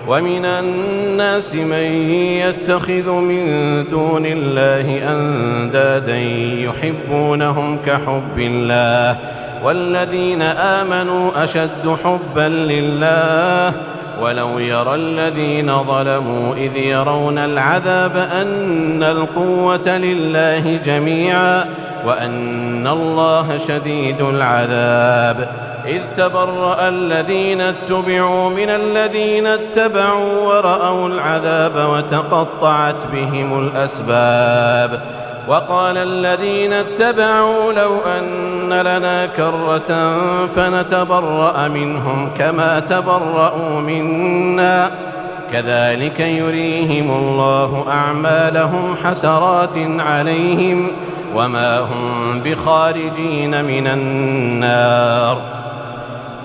ومن الناس من يتخذ من دون الله أندادا يحبونهم كحب الله والذين آمنوا أشد حبا لله ولو يرى الذين ظلموا إذ يرون العذاب أن القوة لله جميعا وأن الله شديد العذاب إذ تبرأ الذين اتبعوا من الذين اتبعوا ورأوا العذاب وتقطعت بهم الأسباب وقال الذين اتبعوا لو أن لنا كرة فنتبرأ منهم كما تبرأوا منا كذلك يريهم الله أعمالهم حسرات عليهم وما هم بخارجين من النار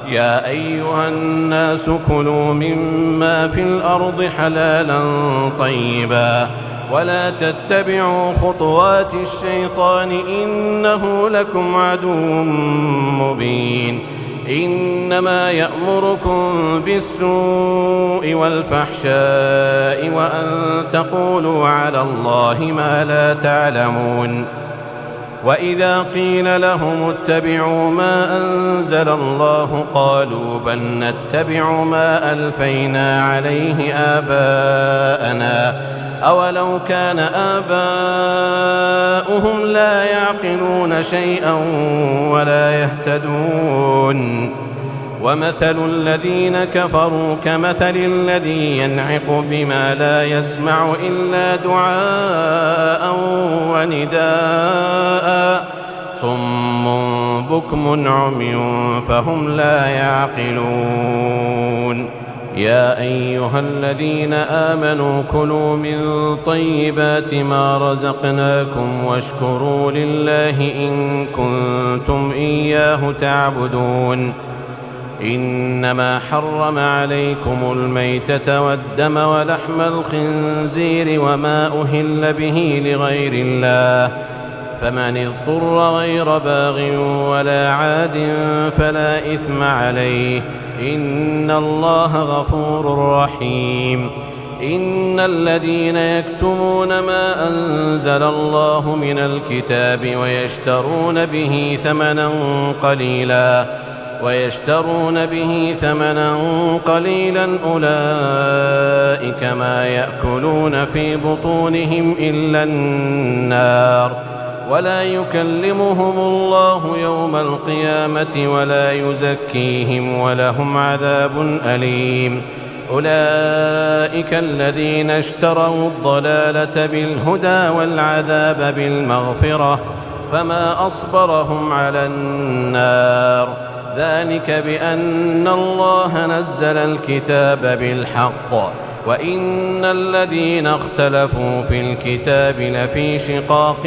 يا أيها الناس كلوا مما في الأرض حلالا طيبا ولا تتبعوا خطوات الشيطان إنه لكم عدو مبين إنما يأمركم بالسوء والفحشاء وأن تقولوا على الله ما لا تعلمون وإذا قيل لهم اتبعوا ما أنزل الله قالوا بل نتبع ما ألفينا عليه آباءنا أولو كان آباؤهم لا يعقلون شيئا ولا يهتدون ومثل الذين كفروا كمثل الذي ينعق بما لا يسمع إلا دعاء ونداء صم بكم عمي فهم لا يعقلون يا أيها الذين آمنوا كلوا من طيبات ما رزقناكم واشكروا لله إن كنتم إياه تعبدون إنما حرم عليكم الميتة والدم ولحم الخنزير وما أهل به لغير الله فمن اضطر غير باغ ولا عاد فلا إثم عليه إن الله غفور رحيم إن الذين يكتمون ما أنزل الله من الكتاب ويشترون به ثمنا قليلا أولئك ما يأكلون في بطونهم إلا النار ولا يكلمهم الله يوم القيامة ولا يزكيهم ولهم عذاب أليم أولئك الذين اشتروا الضلالة بالهدى والعذاب بالمغفرة فما أصبرهم على النار ذلك بأن الله نزل الكتاب بالحق وإن الذين اختلفوا في الكتاب لفي شقاق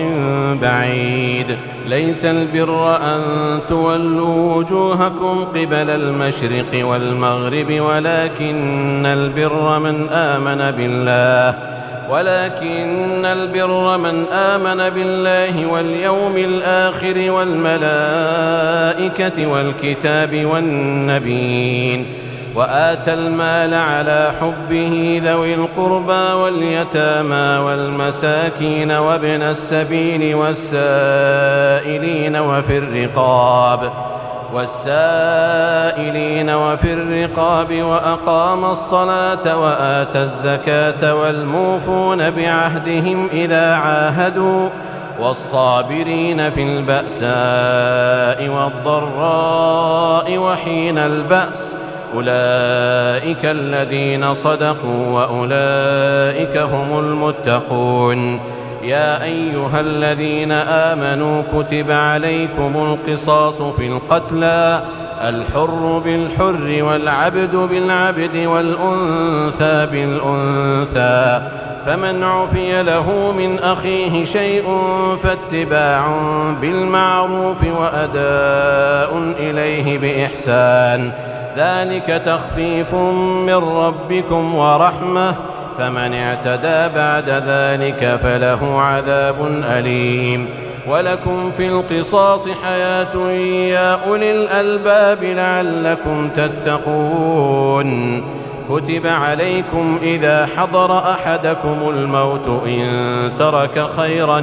بعيد ليس البر أن تولوا وجوهكم قبل المشرق والمغرب ولكن البر من آمن بالله واليوم الآخر والملائكة والكتاب والنبيين وآتى المال على حبه ذوي القربى واليتامى والمساكين وابن السبيل والسائلين وفي الرقاب وأقام الصلاة وآتى الزكاة والموفون بعهدهم إذا عاهدوا والصابرين في البأساء والضراء وحين البأس أولئك الذين صدقوا وأولئك هم المتقون يا أيها الذين آمنوا كتب عليكم القصاص في القتلى الحر بالحر والعبد بالعبد والأنثى بالأنثى فمن عفي له من أخيه شيء فاتباع بالمعروف وأداء إليه بإحسان ذلك تخفيف من ربكم ورحمة فمن اعتدى بعد ذلك فله عذاب أليم ولكم في القصاص حياة يا أولي الألباب لعلكم تتقون كتب عليكم إذا حضر أحدكم الموت إن ترك خيرا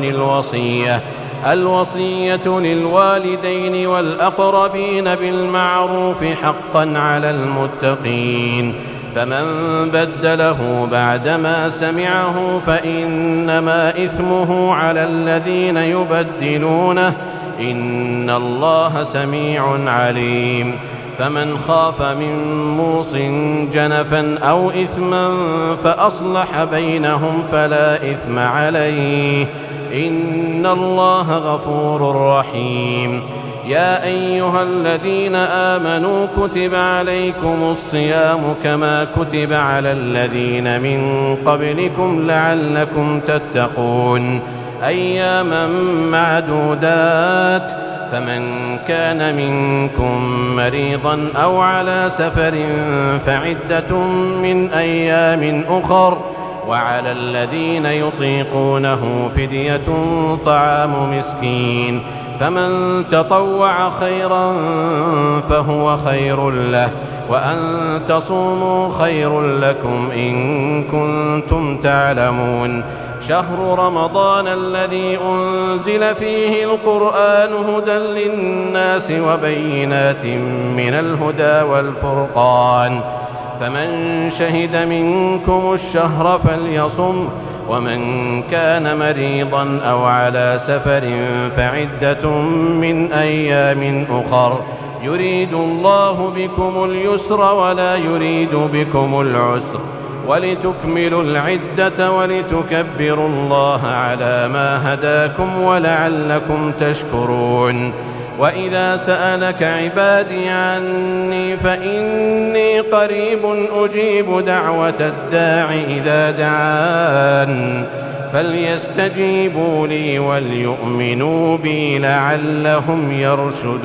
الوصية للوالدين والأقربين بالمعروف حقا على المتقين فمن بدله بعدما سمعه فإنما إثمه على الذين يبدلونه إن الله سميع عليم فمن خاف من موص جنفا أو إثما فأصلح بينهم فلا إثم عليه إن الله غفور رحيم يا أيها الذين آمنوا كتب عليكم الصيام كما كتب على الذين من قبلكم لعلكم تتقون أياما معدودات فمن كان منكم مريضا أو على سفر فعدة من أيام أخر وعلى الذين يطيقونه فدية طعام مسكين فمن تطوع خيرا فهو خير له وأن تصوموا خير لكم إن كنتم تعلمون شهر رمضان الذي أنزل فيه القرآن هدى للناس وبينات من الهدى والفرقان فمن شهد منكم الشهر فليصم ومن كان مريضا أو على سفر فعدة من أيام أخر يريد الله بكم اليسر ولا يريد بكم العسر ولتكملوا العدة ولتكبروا الله على ما هداكم ولعلكم تشكرون وإذا سألك عبادي عني فإني قريب أجيب دعوة الداع إذا دعان فليستجيبوا لي وليؤمنوا بي لعلهم يرشدون.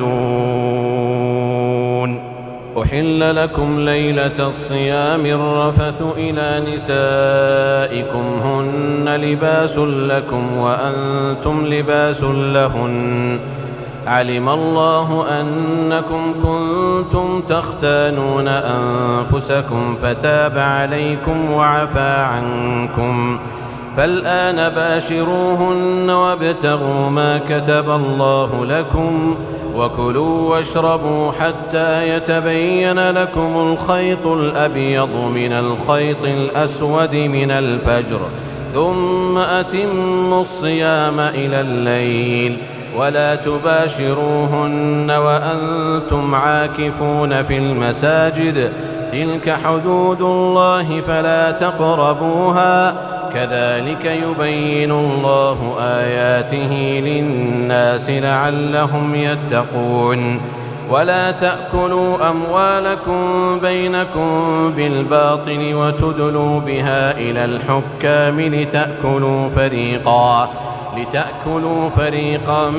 أحل لكم ليلة الصيام الرفث إلى نسائكم هن لباس لكم وأنتم لباس لهن علم الله أنكم كنتم تختانون أنفسكم فتاب عليكم وعفى عنكم فالآن باشروهن وابتغوا ما كتب الله لكم وكلوا واشربوا حتى يتبين لكم الخيط الأبيض من الخيط الأسود من الفجر ثم أتموا الصيام إلى الليل ولا تباشروهن وأنتم عاكفون في المساجد تلك حدود الله فلا تقربوها كذلك يبين الله آياته للناس لعلهم يتقون. ولا تأكلوا أموالكم بينكم بالباطل وتدلوا بها إلى الحكام لتأكلوا فريقا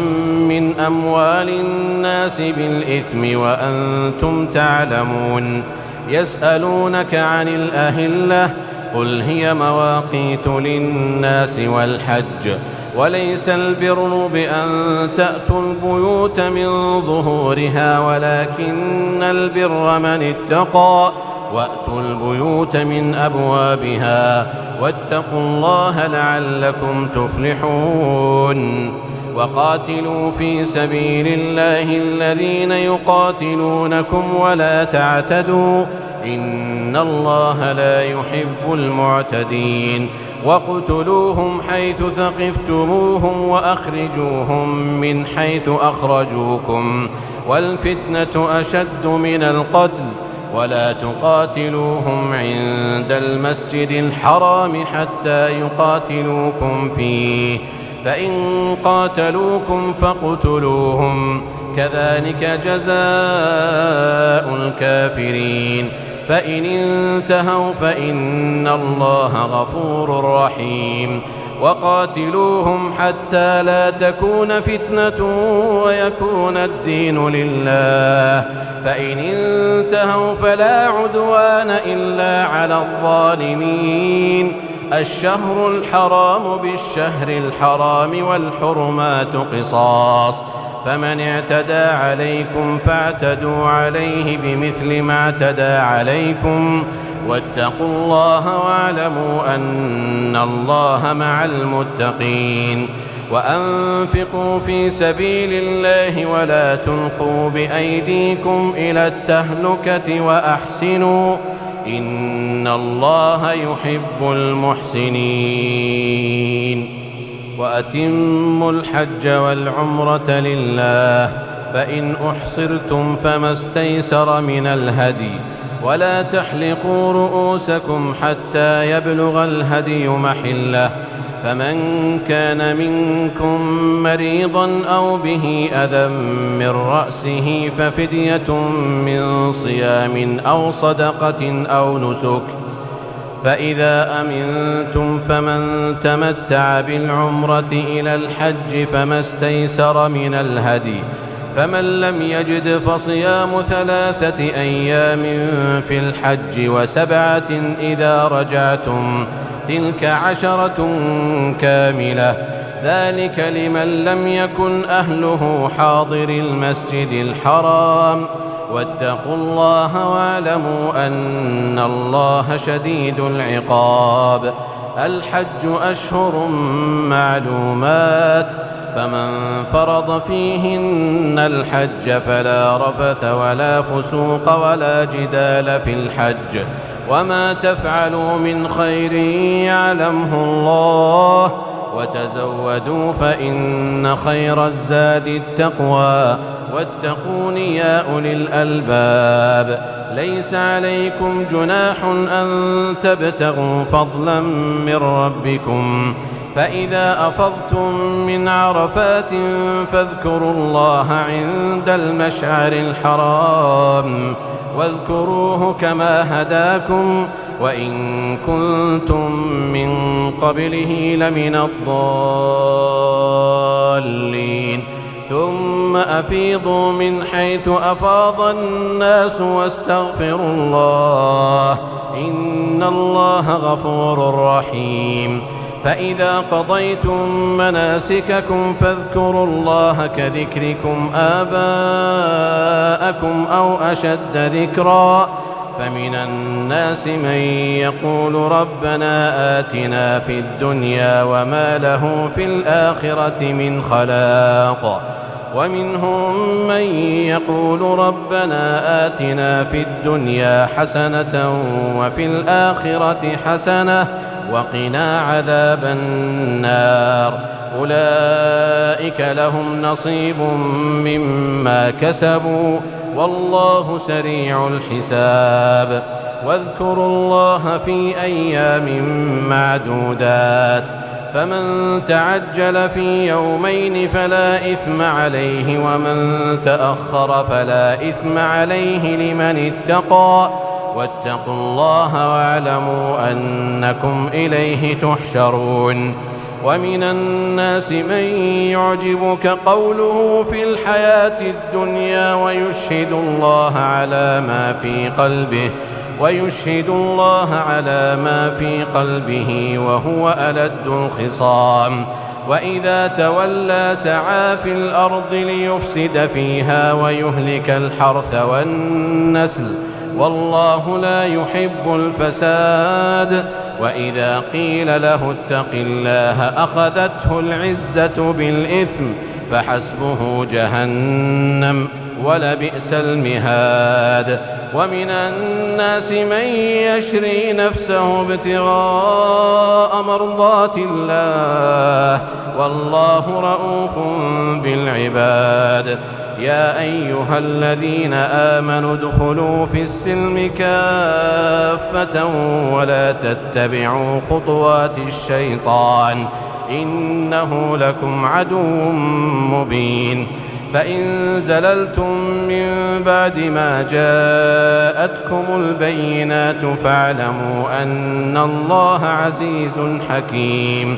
من أموال الناس بالإثم وأنتم تعلمون. يسألونك عن الأهلة قل هي مواقيت للناس والحج وليس البر بأن تأتوا البيوت من ظهورها ولكن البر من اتقى وأتوا البيوت من أبوابها واتقوا الله لعلكم تفلحون. وقاتلوا في سبيل الله الذين يقاتلونكم ولا تعتدوا إن الله لا يحب المعتدين. واقتلوهم حيث ثقفتموهم وأخرجوهم من حيث أخرجوكم والفتنة أشد من القتل ولا تقاتلوهم عند المسجد الحرام حتى يقاتلوكم فيه فإن قاتلوكم فاقتلوهم كذلك جزاء الكافرين. فإن انتهوا فإن الله غفور رحيم. وقاتلوهم حتى لا تكون فتنة ويكون الدين لله فإن انتهوا فلا عدوان إلا على الظالمين. الشهر الحرام بالشهر الحرام والحرمات قصاص فمن اعتدى عليكم فاعتدوا عليه بمثل ما اعتدى عليكم واتقوا الله واعلموا أن الله مع المتقين. وأنفقوا في سبيل الله ولا تلقوا بأيديكم إلى التهلكة وأحسنوا إن الله يحب المحسنين. وأتموا الحج والعمرة لله فإن أحصرتم فما استيسر من الهدي ولا تحلقوا رؤوسكم حتى يبلغ الهدي محله فمن كان منكم مريضا أو به أذى من رأسه ففدية من صيام أو صدقة أو نسك فإذا أمنتم فمن تمتع بالعمرة إلى الحج فما استيسر من الهدي فمن لم يجد فصيام 3 أيام في الحج و7 إذا رجعتم تلك 10 كاملة ذلك لمن لم يكن أهله حاضر المسجد الحرام واتقوا الله واعلموا أن الله شديد العقاب. الحج أشهر معلومات فمن فرض فيهن الحج فلا رفث ولا فسوق ولا جدال في الحج وما تفعلوا من خير يعلمه الله وتزودوا فإن خير الزاد التقوى واتقون يا أولي الألباب. ليس عليكم جناح أن تبتغوا فضلا من ربكم فإذا أفضتم من عرفات فاذكروا الله عند المشعر الحرام واذكروه كما هداكم وإن كنتم من قبله لمن الضالين ثم أفيضوا من حيث أفاض الناس واستغفروا الله إن الله غفور رحيم فإذا قضيتم مناسككم فاذكروا الله كذكركم آباءكم أو أشد ذكرا فمن الناس من يقول ربنا آتنا في الدنيا وما له في الآخرة من خلاق ومنهم من يقول ربنا آتنا في الدنيا حسنة وفي الآخرة حسنة وقنا عذاب النار أولئك لهم نصيب مما كسبوا والله سريع الحساب واذكروا الله في أيام معدودات فمن تعجل في يومين فلا إثم عليه ومن تأخر فلا إثم عليه لمن اتقى واتقوا الله واعلموا أنكم إليه تحشرون ومن الناس من يعجبك قوله في الحياة الدنيا ويشهد الله على ما في قلبه وهو ألد الخصام وإذا تولى سعى في الأرض ليفسد فيها ويهلك الحرث والنسل والله لا يحب الفساد وإذا قيل له اتق الله أخذته العزة بالإثم فحسبه جهنم ولبئس المهاد ومن الناس من يشري نفسه ابتغاء مرضات الله والله رؤوف بالعباد يا أيها الذين آمنوا ادخلوا في السلم كافة ولا تتبعوا خطوات الشيطان إنه لكم عدو مبين فإن زللتم من بعد ما جاءتكم البينات فاعلموا أن الله عزيز حكيم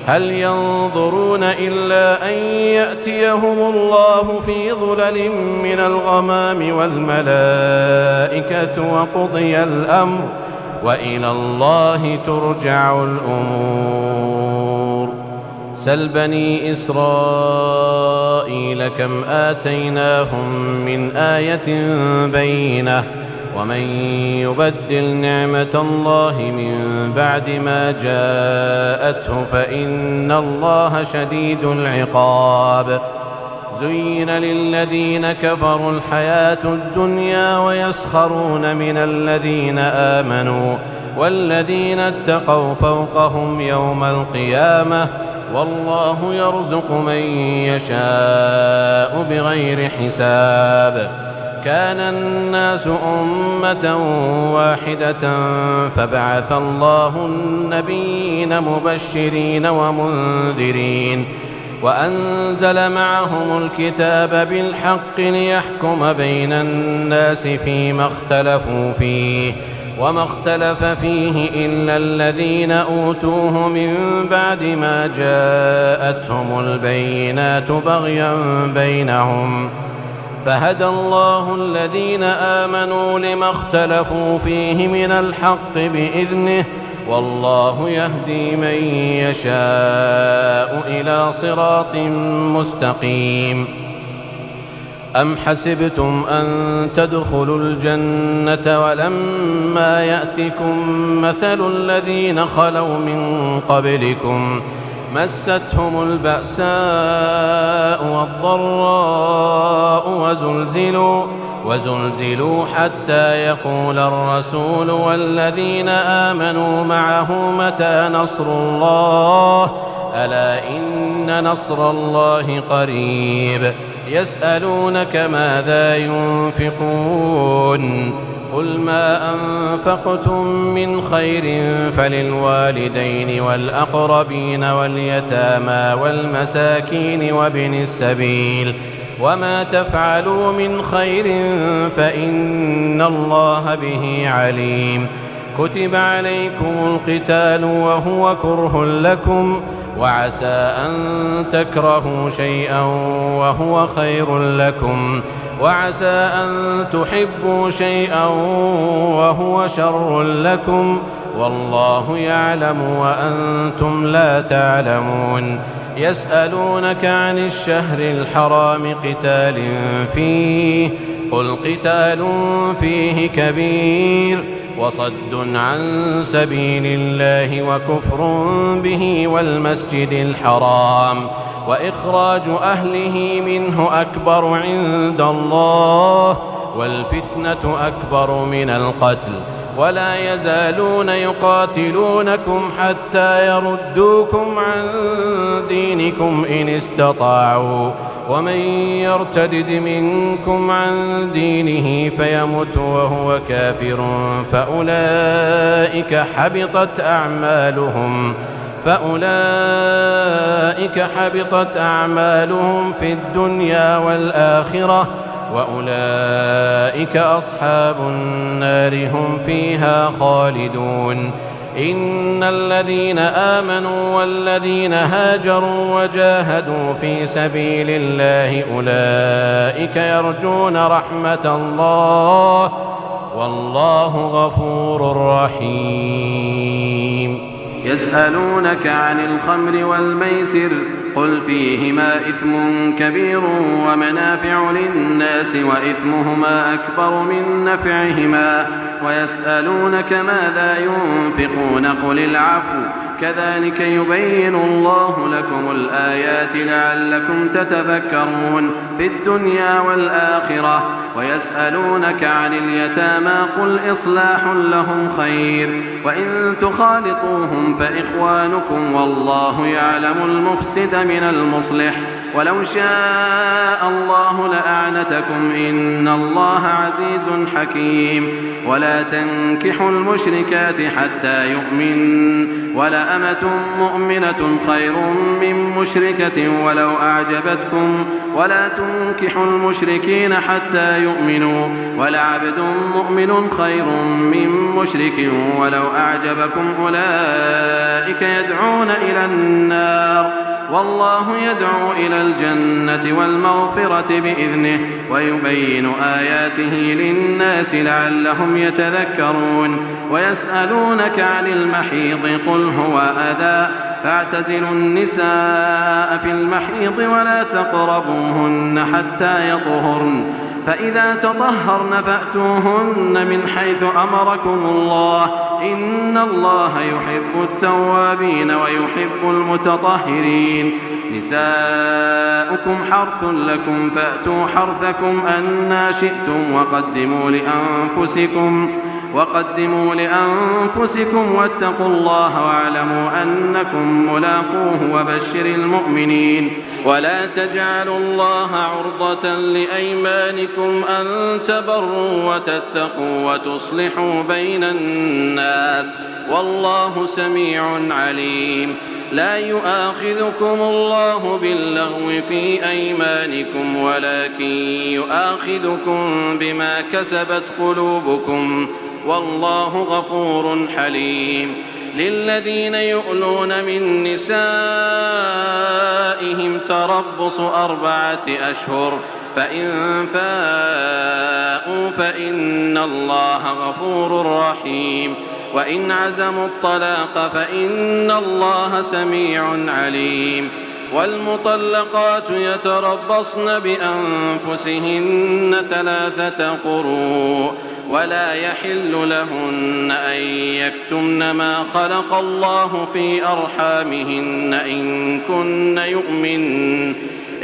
هل ينظرون إلا أن يأتيهم الله في ظلل من الغمام والملائكة وقضي الأمر وإلى الله ترجع الأمور سل بني إسرائيل كم آتيناهم من آية بينة ومن يبدل نعمة الله من بعد ما جاءته فإن الله شديد العقاب زين للذين كفروا الحياة الدنيا ويسخرون من الذين آمنوا والذين اتقوا فوقهم يوم القيامة والله يرزق من يشاء بغير حساب كان الناس أمة واحدة فبعث الله النبيين مبشرين ومنذرين وأنزل معهم الكتاب بالحق ليحكم بين الناس فيما اختلفوا فيه وما اختلف فيه إلا الذين أوتوه من بعد ما جاءتهم البينات بغيا بينهم فهدى الله الذين آمنوا لما اختلفوا فيه من الحق بإذنه والله يهدي من يشاء إلى صراط مستقيم أم حسبتم أن تدخلوا الجنة ولما يأتكم مثل الذين خلوا من قبلكم مستهم البأساء والضراء وزلزلوا حتى يقول الرسول والذين آمنوا معه متى نصر الله ألا إن نصر الله قريب يسألونك ماذا ينفقون قل ما أنفقتم من خير فللوالدين والأقربين واليتامى والمساكين وابن السبيل وما تفعلوا من خير فإن الله به عليم كتب عليكم القتال وهو كره لكم وعسى أن تكرهوا شيئا وهو خير لكم وعسى أن تحبوا شيئا وهو شر لكم والله يعلم وأنتم لا تعلمون يسألونك عن الشهر الحرام قتال فيه قل قتال فيه كبير وصد عن سبيل الله وكفر به والمسجد الحرام وإخراج أهله منه أكبر عند الله والفتنة أكبر من القتل ولا يزالون يقاتلونكم حتى يردوكم عن دينكم إن استطاعوا ومن يرتد منكم عن دينه فيمت وهو كافر فأولئك حبطت أعمالهم في الدنيا والآخرة وأولئك أصحاب النار هم فيها خالدون إن الذين آمنوا والذين هاجروا وجاهدوا في سبيل الله أولئك يرجون رحمة الله والله غفور رحيم يسألونك عن الخمر والميسر قل فيهما إثم كبير ومنافع للناس وإثمهما أكبر من نفعهما ويسألونك ماذا ينفقون قل العفو كذلك يبين الله لكم الآيات لعلكم تتفكرون في الدنيا والآخرة ويسألونك عن اليتامى قل إصلاح لهم خير وإن تخالطوهم فإخوانكم والله يعلم المفسد من المصلح ولو شاء الله لأعنتكم إن الله عزيز حكيم ولا تنكحوا المشركات حتى يؤمن ولأمة مؤمنة خير من مشركة ولو أعجبتكم ولا تنكحوا المشركين حتى يؤمنوا ولعبد مؤمن خير من مشرك ولو أعجبكم أولئك يدعون إلى النار والله يدعو إلى الجنة والمغفرة بإذنه ويبين آياته للناس لعلهم يتذكرون ويسألونك عن المحيض قل هو أذى فاعتزلوا النساء في المحيض ولا تقربوهن حتى يطهرن فإذا تطهرن فأتوهن من حيث أمركم الله إن الله يحب التوابين ويحب المتطهرين نساؤكم حرث لكم فأتوا حرثكم أنى شئتم وقدموا لأنفسكم واتقوا الله واعلموا أنكم ملاقوه وبشر المؤمنين ولا تجعلوا الله عرضة لأيمانكم أن تبروا وتتقوا وتصلحوا بين الناس والله سميع عليم لا يؤاخذكم الله باللغو في أيمانكم ولكن يؤاخذكم بما كسبت قلوبكم والله غفور حليم للذين يؤلون من نسائهم تربص 4 أشهر فإن فاءوا فإن الله غفور رحيم وإن عزموا الطلاق فإن الله سميع عليم والمطلقات يتربصن بأنفسهن 3 قروء ولا يحل لهن أن يكتمن ما خلق الله في أرحامهن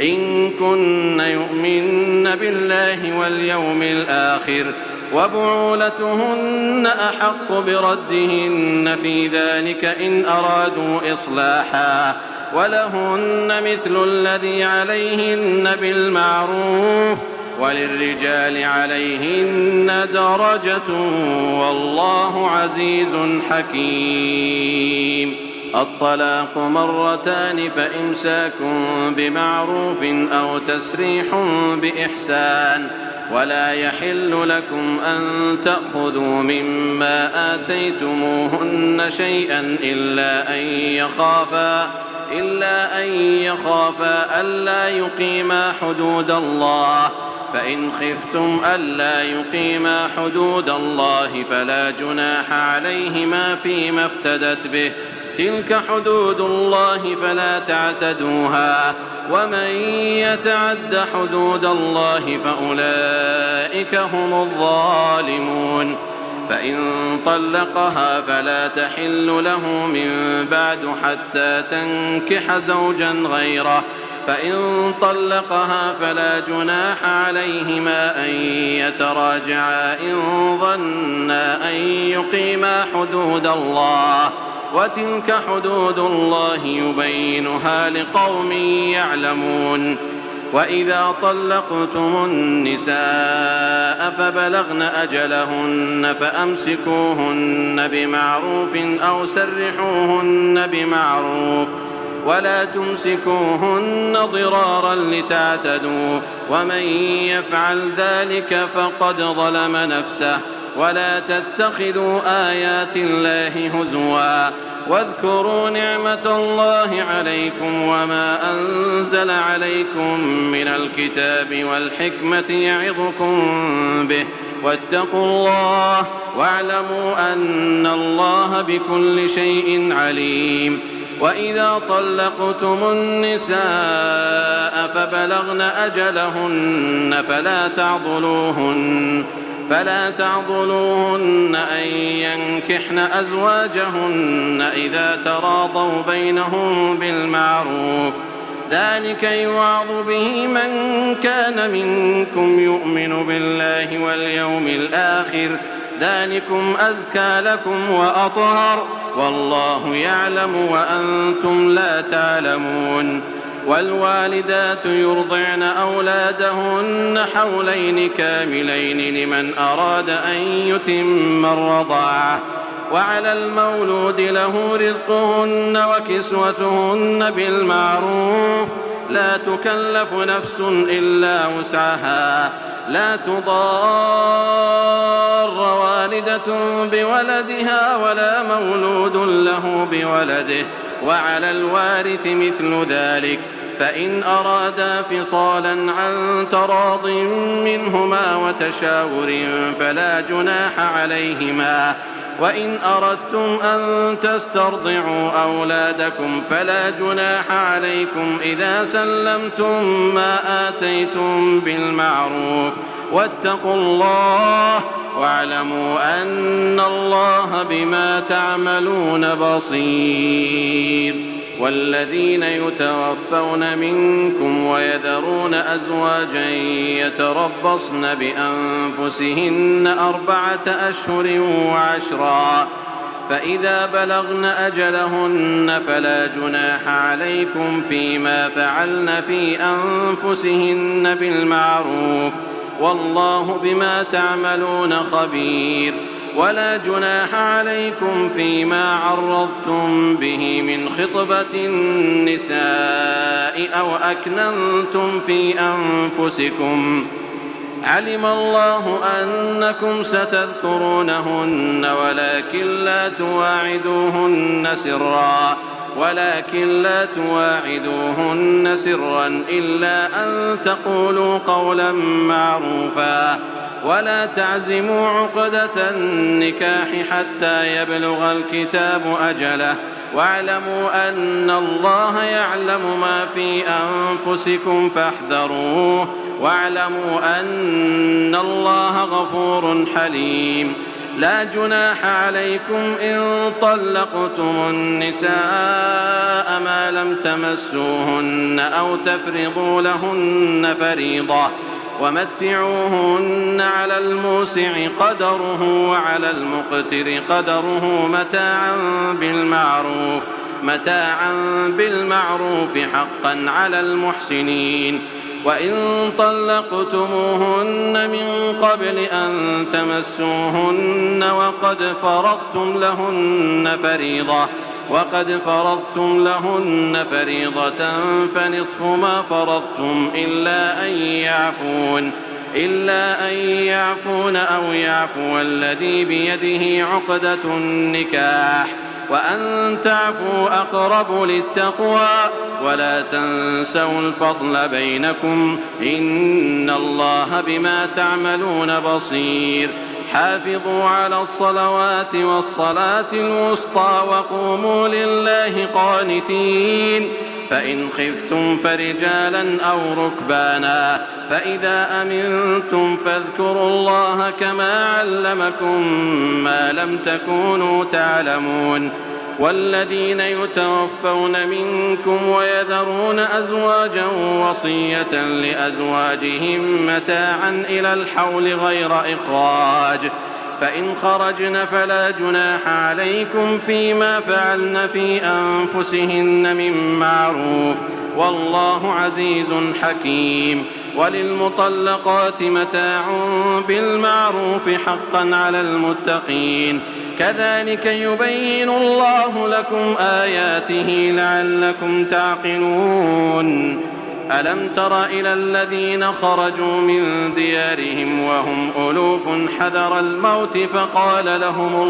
إن كن يؤمن بالله واليوم الآخر وبعولتهن أحق بردهن في ذلك إن أرادوا إصلاحا ولهن مثل الذي عليهن بالمعروف وللرجال عليهن درجة والله عزيز حكيم. الطلاق مرتان فإمساك بمعروف أو تسريح بإحسان ولا يحل لكم أن تأخذوا مما آتيتموهن شيئا إلا أن يخافا ألا يقيما حدود الله، فإن خفتم ألا يقيما حدود الله فلا جناح عليهما فيما افتدت به، تلك حدود الله فلا تعتدوها، ومن يتعد حدود الله فأولئك هم الظالمون. فإن طلقها فلا تحل له من بعد حتى تنكح زوجا غيره، فإن طلقها فلا جناح عليهما أن يتراجعا إن ظنا أن يقيما حدود الله، وتلك حدود الله يبينها لقوم يعلمون. وإذا طلقتم النساء فبلغن أجلهن فأمسكوهن بمعروف أو سرحوهن بمعروف، ولا تمسكوهن ضرارا لتعتدوا، ومن يفعل ذلك فقد ظلم نفسه. ولا تتخذوا آيات الله هزوا، واذكروا نعمة الله عليكم وما أنزل عليكم من الكتاب والحكمة يعظكم به، واتقوا الله واعلموا أن الله بكل شيء عليم. وإذا طلقتم النساء فبلغن أجلهن فلا تعضلوهن أن ينكحن أزواجهن إذا تراضوا بينهم بالمعروف، ذلك يوعظ به من كان منكم يؤمن بالله واليوم الآخر، ذلكم أزكى لكم وأطهر، والله يعلم وأنتم لا تعلمون. والوالدات يرضعن أولادهن حولين كاملين لمن أراد أن يتم الرضاعة، وعلى المولود له رزقهن وكسوتهن بالمعروف، لا تكلف نفس إلا وسعها، لا تضار والدة بولدها ولا مولود له بولده، وعلى الوارث مثل ذلك، فإن أرادا فصالا عن تراض منهما وتشاور فلا جناح عليهما. وإن أردتم أن تسترضعوا أولادكم فلا جناح عليكم إذا سلمتم ما آتيتم بالمعروف، واتقوا الله واعلموا أن الله بما تعملون بصير. والذين يتوفون منكم ويذرون أزواجا يتربصن بأنفسهن 4 أشهر و10، فإذا بلغن أجلهن فلا جناح عليكم فيما فعلن في أنفسهن بالمعروف، والله بما تعملون خبير. ولا جناح عليكم فيما عرضتم به من خطبة النساء أو أكننتم في أنفسكم، علم الله أنكم ستذكرونهن ولكن لا تواعدوهن سرا إلا أن تقولوا قولا معروفا، ولا تعزموا عقدة النكاح حتى يبلغ الكتاب أجله، واعلموا أن الله يعلم ما في أنفسكم فاحذروه، واعلموا أن الله غفور حليم. لا جناح عليكم إن طلقتم النساء ما لم تمسوهن أو تفرضوا لهن فريضة، ومتعوهن على الموسع قدره وعلى المقتر قدره متاعا بالمعروف حقا على المحسنين. وإن طلقتموهن من قبل أن تمسوهن وقد فرضتم لهن فريضة فنصف ما فرضتم إلا أن يعفون أو يعفو الذي بيده عقدة النكاح وأن تعفوا أقرب للتقوى ولا تنسوا الفضل بينكم إن الله بما تعملون بصير. حافظوا على الصلوات والصلاة الوسطى وقوموا لله قانتين. فإن خفتم فرجالا أو ركبانا فإذا أمنتم فاذكروا الله كما علمكم ما لم تكونوا تعلمون. والذين يتوفون منكم ويذرون أزواجا وصية لأزواجهم متاعا إلى الحول غير إخراج فإن خرجن فلا جناح عليكم فيما فعلن في أنفسهن من معروف والله عزيز حكيم. وللمطلقات متاع بالمعروف حقا على المتقين كذلك يبين الله لكم آياته لعلكم تعقلون. ألم تر إلى الذين خرجوا من ديارهم وهم ألوف حذر الموت فقال لهم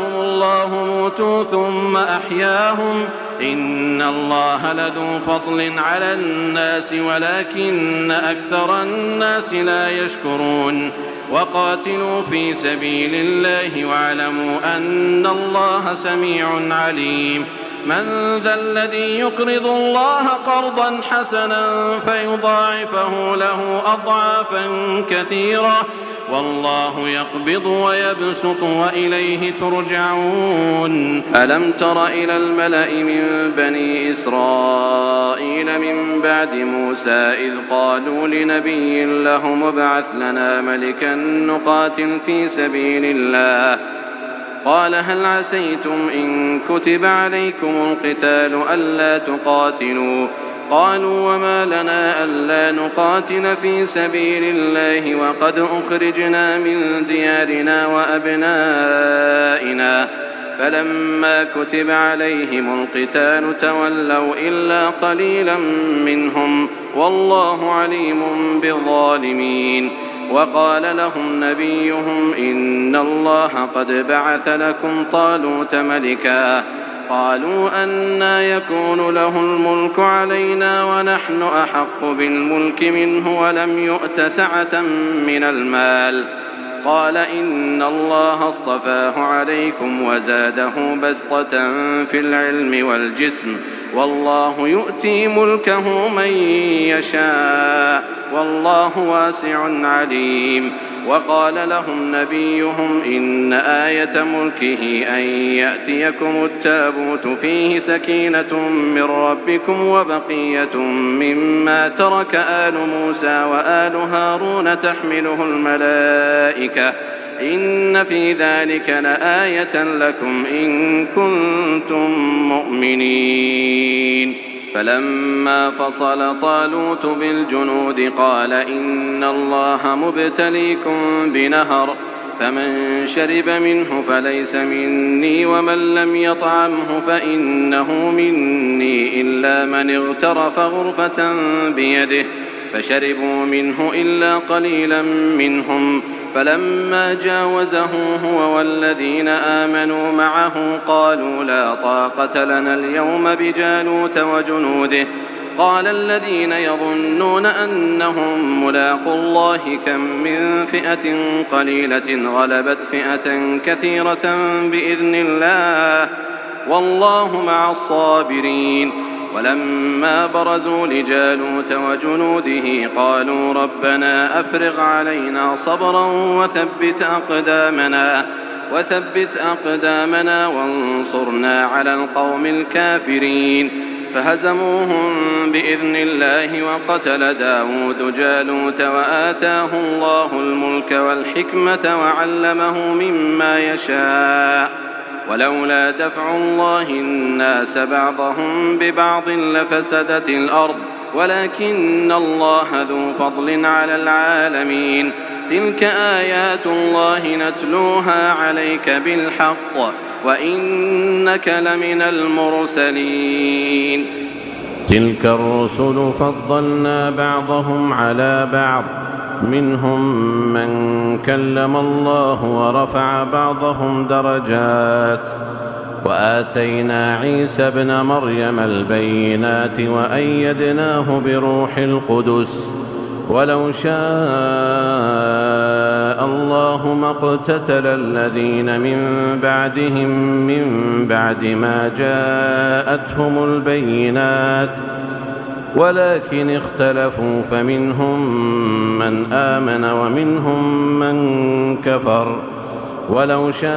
الله موتوا ثم أحياهم إن الله لذو فضل على الناس ولكن أكثر الناس لا يشكرون. وقاتلوا في سبيل الله واعلموا أن الله سميع عليم. من ذا الذي يقرض الله قرضا حسنا فيضاعفه له أضعافا كثيرة والله يقبض ويبسط وإليه ترجعون. ألم تر إلى الملأ من بني إسرائيل من بعد موسى إذ قالوا لنبي لهم ابعث لنا ملكا نقاتل في سبيل الله قال هل عسيتم إن كتب عليكم القتال ألا تقاتلوا قالوا وما لنا ألا نقاتل في سبيل الله وقد أخرجنا من ديارنا وأبنائنا فلما كتب عليهم القتال تولوا إلا قليلا منهم والله عليم بالظالمين. وقال لهم نبيهم إن الله قد بعث لكم طالوت ملكا قالوا أنى يكون له الملك علينا ونحن أحق بالملك منه ولم يؤت سعة من المال قال إن الله اصطفاه عليكم وزاده بسطة في العلم والجسم والله يؤتي ملكه من يشاء والله واسع عليم. وقال لهم نبيهم إن آية ملكه أن يأتيكم التابوت فيه سكينة من ربكم وبقية مما ترك آل موسى وآل هارون تحمله الملائكة إن في ذلك لآية لكم إن كنتم مؤمنين. فلما فصل طالوت بالجنود قال إن الله مبتليكم بنهر فمن شرب منه فليس مني ومن لم يطعمه فإنه مني إلا من اغترف غرفة بيده فشربوا منه إلا قليلا منهم فلما جاوزه هو والذين آمنوا معه قالوا لا طاقة لنا اليوم بجالوت وجنوده قال الذين يظنون أنهم ملاقو الله كم من فئة قليلة غلبت فئة كثيرة بإذن الله والله مع الصابرين. ولما برزوا لجالوت وجنوده قالوا ربنا أفرغ علينا صبرا وثبت أقدامنا وانصرنا على القوم الكافرين فهزموهم بإذن الله. وقتل داود جالوت وآتاه الله الملك والحكمة وعلمه مما يشاء ولولا دفع الله الناس بعضهم ببعض لفسدت الأرض ولكن الله ذو فضل على العالمين. تلك آيات الله نتلوها عليك بالحق وإنك لمن المرسلين. تلك الرسل فضلنا بعضهم على بعض منهم من كلم الله ورفع بعضهم درجات وآتينا عيسى ابن مريم البينات وأيدناه بروح القدس ولو شاء الله ما اقتتل الذين من بعدهم من بعد ما جاءتهم البينات ولكن اختلفوا فمنهم من آمن ومنهم من كفر ولو شاء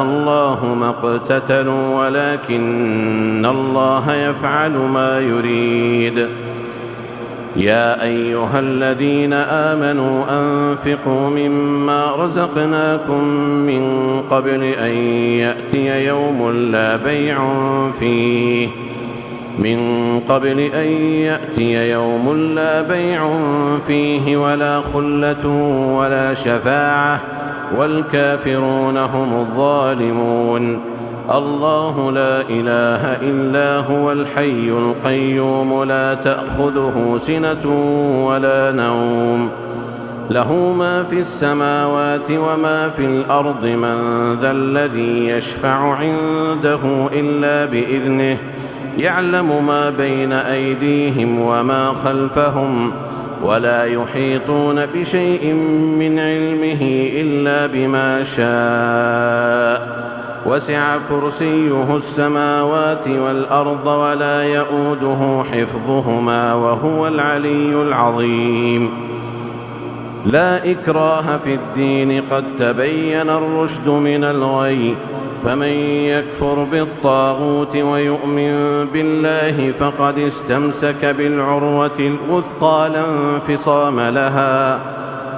الله ما اقتتلوا ولكن الله يفعل ما يريد. يا أيها الذين آمنوا أنفقوا مما رزقناكم من قبل أن يأتي يوم لا بيع فيه ولا خلة ولا شفاعة والكافرون هم الظالمون. الله لا إله إلا هو الحي القيوم لا تأخذه سنة ولا نوم له ما في السماوات وما في الأرض من ذا الذي يشفع عنده إلا بإذنه يعلم ما بين أيديهم وما خلفهم ولا يحيطون بشيء من علمه إلا بما شاء وسع كرسيه السماوات والأرض ولا يؤوده حفظهما وهو العلي العظيم. لا إكراه في الدين قد تبين الرشد من الغي فمن يكفر بالطاغوت ويؤمن بالله فقد استمسك بالعروة الوثقى لا انفصام لها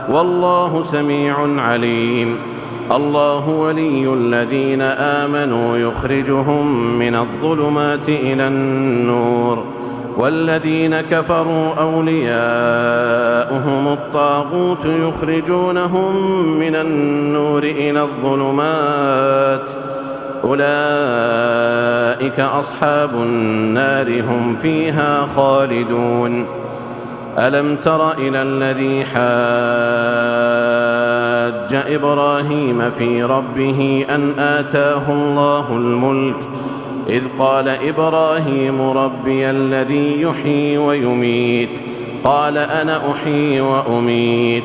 والله سميع عليم. الله ولي الذين آمنوا يخرجهم من الظلمات إلى النور والذين كفروا أولياؤهم الطاغوت يخرجونهم من النور إلى الظلمات أولئك أصحاب النار هم فيها خالدون. ألم تر إلى الذي حاج إبراهيم في ربه أن آتاه الله الملك إذ قال إبراهيم ربي الذي يحيي ويميت قال أنا أحيي وأميت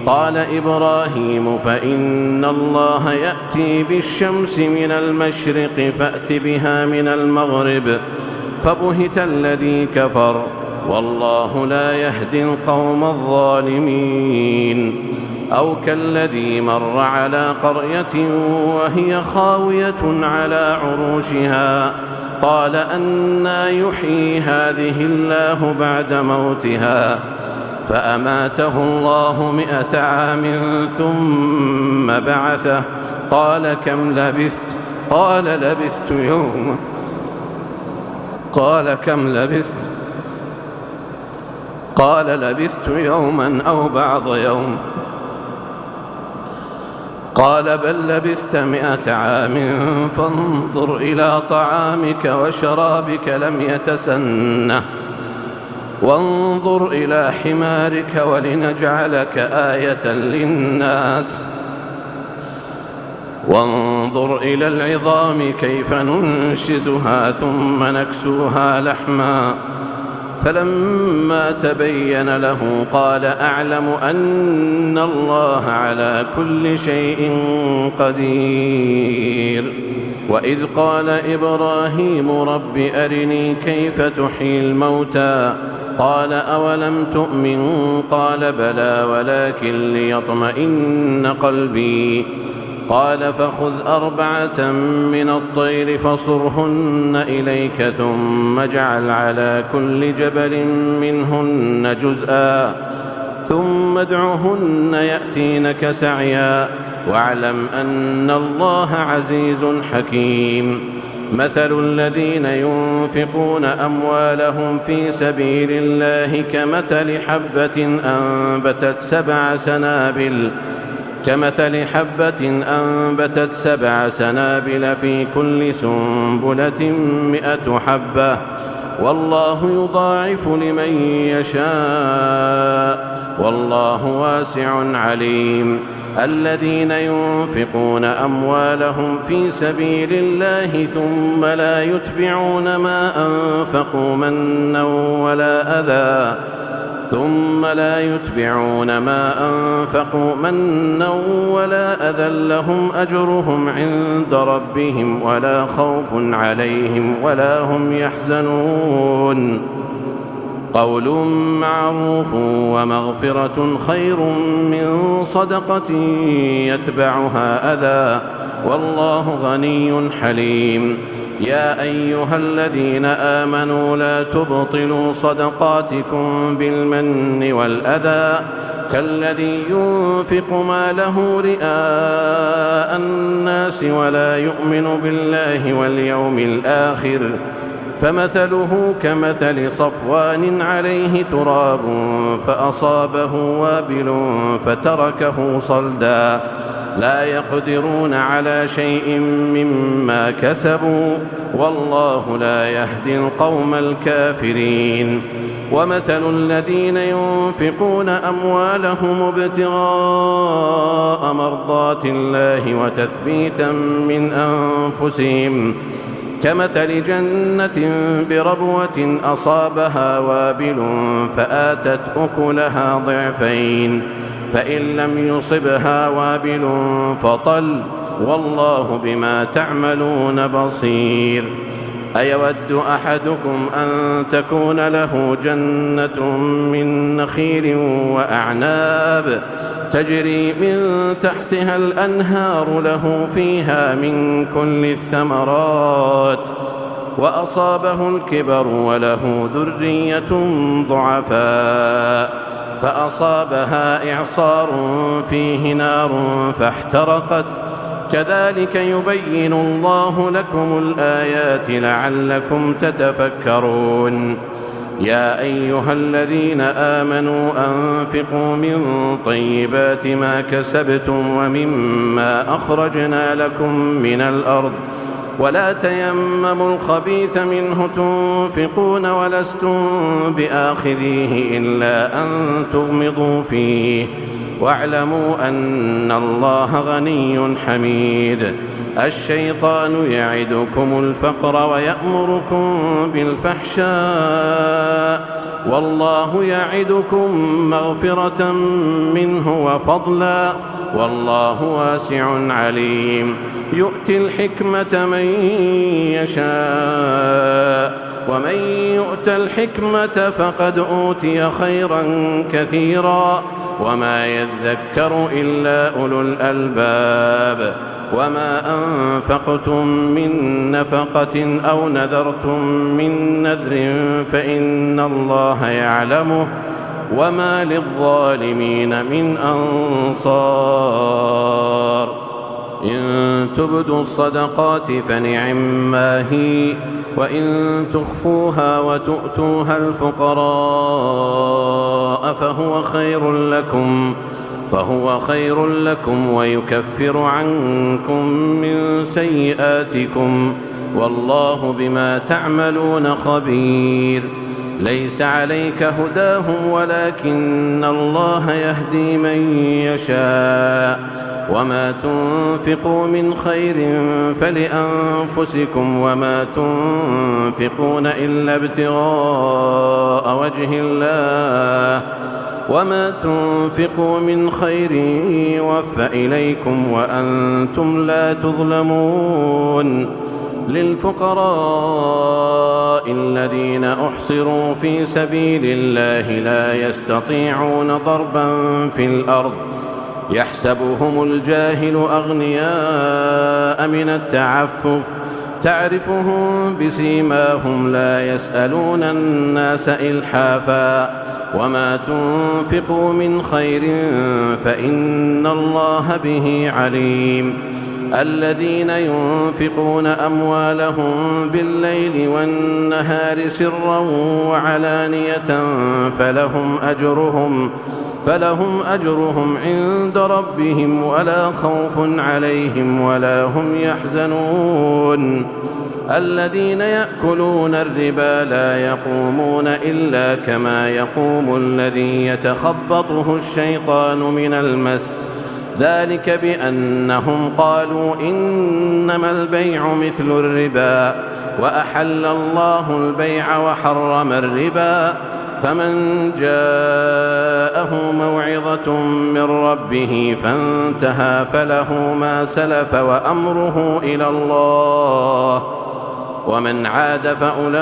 قال إبراهيم فإن الله يأتي بالشمس من المشرق فأت بها من المغرب فبهت الذي كفر والله لا يهدي القوم الظالمين. أو كالذي مر على قرية وهي خاوية على عروشها قال أنى يحيي هذه الله بعد موتها فأماته الله 100 عام ثم بعثه قال كم لبثت قال لبثت يوما قال كم لبثت قال لبثت يوما أو بعض يوم قال بل لبثت 100 عام فانظر إلى طعامك وشرابك لم يتسنه وانظر إلى حمارك ولنجعلك آية للناس وانظر إلى العظام كيف ننشزها ثم نكسوها لحما فلما تبين له قال أعلم أن الله على كل شيء قدير. وإذ قال إبراهيم رب أرني كيف تحيي الموتى قال أولم تؤمن قال بلى ولكن ليطمئن قلبي قال فخذ 4 من الطير فصرهن إليك ثم اجعل على كل جبل منهن جزءا ثم ادعهن يأتينك سعيا واعلم أن الله عزيز حكيم. مثل الذين ينفقون أموالهم في سبيل الله كمثل حبة أنبتت 7 سنابل في كل سنبلة 100 حبة، والله يضاعف لمن يشاء، والله واسع عليم. الذين ينفقون أموالهم في سبيل الله ثم لا يتبعون ما أنفقوا منا ولا أذى لهم أجرهم عند ربهم ولا خوف عليهم ولا هم يحزنون. قول معروف ومغفرة خير من صدقة يتبعها أذى، والله غني حليم. يا أيها الذين آمنوا لا تبطلوا صدقاتكم بالمن والأذى كالذي ينفق ماله رئاء الناس ولا يؤمن بالله واليوم الآخر، فمثله كمثل صفوان عليه تراب فأصابه وابل فتركه صلدا، لا يقدرون على شيء مما كسبوا، والله لا يهدي القوم الكافرين. ومثل الذين ينفقون أموالهم ابتغاء مرضات الله وتثبيتا من أنفسهم كمثل جنة بربوة أصابها وابل فآتت أكلها ضعفين، فإن لم يصبها وابل فطل، والله بما تعملون بصير. أيود أحدكم أن تكون له جنة من نخيل وأعناب تجري من تحتها الأنهار له فيها من كل الثمرات، وأصابه الكبر وله ذرية ضعفاء فأصابها إعصار فيه نار فاحترقت، كذلك يبين الله لكم الآيات لعلكم تتفكرون. يا أيها الذين آمنوا أنفقوا من طيبات ما كسبتم ومما أخرجنا لكم من الأرض، ولا تيمموا الخبيث منه تنفقون ولستم بآخذيه إلا أن تغمضوا فيه، واعلموا أن الله غني حميد. الشيطان يعدكم الفقر ويأمركم بالفحشاء، والله يعدكم مغفرة منه وفضلا، والله واسع عليم. يؤتي الحكمة من يشاء، ومن يؤت الحكمة فقد أوتي خيرا كثيرا، وما يذكر إلا أولو الألباب. وما أنفقتم من نفقة أو نذرتم من نذر فإن الله يعلمه، وما للظالمين من أنصار. إن تبدوا الصدقات فنعما هي، وإن تخفوها وتؤتوها الفقراء فهو خير لكم ويكفر عنكم من سيئاتكم، والله بما تعملون خبير. ليس عليك هداهم ولكن الله يهدي من يشاء، وما تنفقوا من خير فلأنفسكم، وما تنفقون إلا ابتغاء وجه الله، وما تنفقوا من خير يوفى إليكم وأنتم لا تظلمون. للفقراء الذين أحصروا في سبيل الله لا يستطيعون ضربا في الأرض يحسبهم الجاهل أغنياء من التعفف، تعرفهم بسيماهم لا يسألون الناس إلحافا وما تنفقوا من خير فإن الله به عليم الذين ينفقون أموالهم بالليل والنهار سرا وعلانية فلهم أجرهم عند ربهم ولا خوف عليهم ولا هم يحزنون الذين يأكلون الربا لا يقومون إلا كما يقوم الذي يتخبطه الشيطان من المس ذلك بأنهم قالوا إنما البيع مثل الربا وأحل الله البيع وحرم الربا فمن جاءه موعظة من ربه فانتهى فله ما سلف وأمره إلى الله ومن عاد فأولئك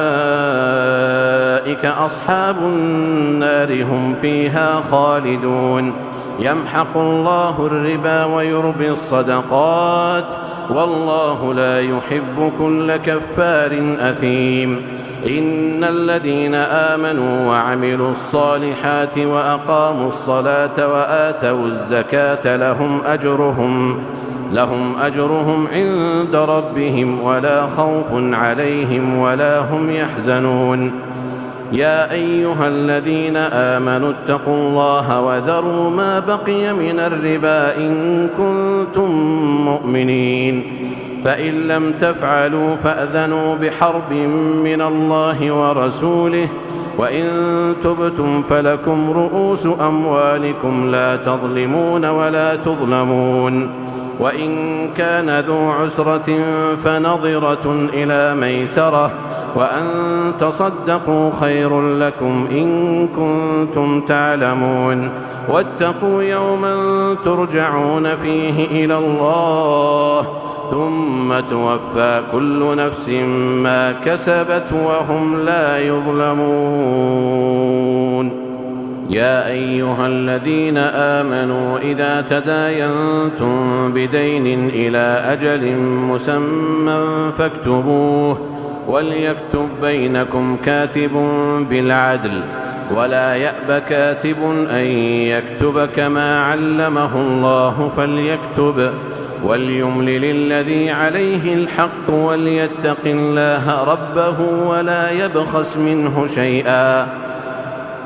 أصحاب النار هم فيها خالدون يمحق الله الربا ويربي الصدقات والله لا يحب كل كفار أثيم إن الذين آمنوا وعملوا الصالحات وأقاموا الصلاة وآتوا الزكاة لهم أجرهم عند ربهم ولا خوف عليهم ولا هم يحزنون يا أيها الذين آمنوا اتقوا الله وذروا ما بقي من الربا إن كنتم مؤمنين فإن لم تفعلوا فأذنوا بحرب من الله ورسوله وإن تبتم فلكم رؤوس أموالكم لا تظلمون ولا تظلمون وإن كان ذو عسرة فنظرة إلى ميسرة وأن تصدقوا خير لكم إن كنتم تعلمون واتقوا يوما ترجعون فيه إلى الله ثم توفى كل نفس ما كسبت وهم لا يظلمون يا أيها الذين آمنوا إذا تداينتم بدين إلى أجل مسمى فاكتبوه وليكتب بينكم كاتب بالعدل ولا يأب كاتب أن يكتب كما علمه الله فليكتب وليملل الذي عليه الحق وليتق الله ربه ولا يبخس منه شيئا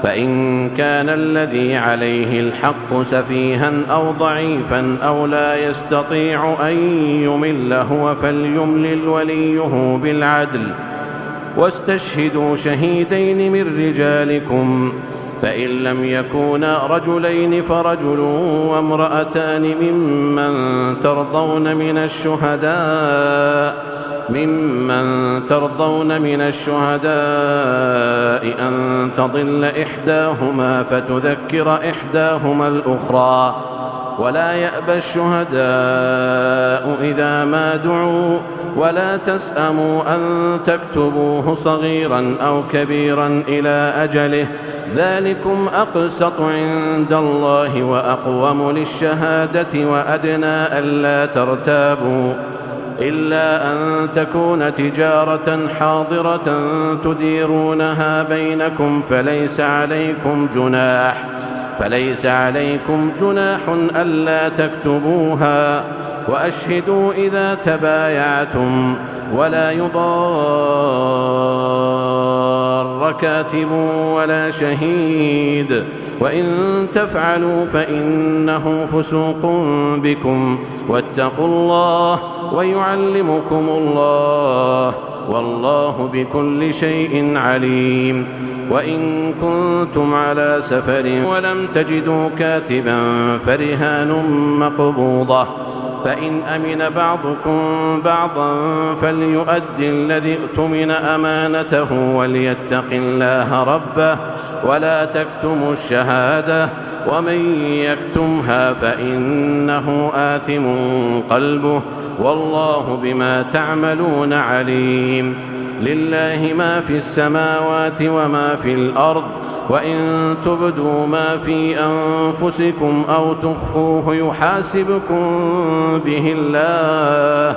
فإن كان الذي عليه الحق سفيها أو ضعيفا أو لا يستطيع أن يمل هو فليملل وليه بالعدل واستشهدوا شهيدين من رجالكم فإن لم يكونا رجلين فرجل وامرأتان ممن ترضون من الشهداء أن تضل إحداهما فتذكر إحداهما الأخرى ولا يأبى الشهداء إذا ما دعوا ولا تسأموا أن تكتبوه صغيرا أو كبيرا إلى أجله ذلكم أقسط عند الله وأقوم للشهادة وأدنى ألا ترتابوا إلا أن تكون تجارة حاضرة تديرونها بينكم فليس عليكم جناح ألا تكتبوها وأشهدوا إذا تبايعتم ولا يضار كاتب ولا شهيد وإن تفعلوا فإنه فسوق بكم واتقوا الله ويعلمكم الله والله بكل شيء عليم وإن كنتم على سفر ولم تجدوا كاتبا فرهان مقبوضة فإن أمن بعضكم بعضا فليؤدي الذي اؤتمن أمانته وليتق الله ربه ولا تكتموا الشهادة ومن يكتمها فإنه آثم قلبه والله بما تعملون عليم لله ما في السماوات وما في الأرض وإن تبدوا ما في أنفسكم أو تخفوه يحاسبكم به الله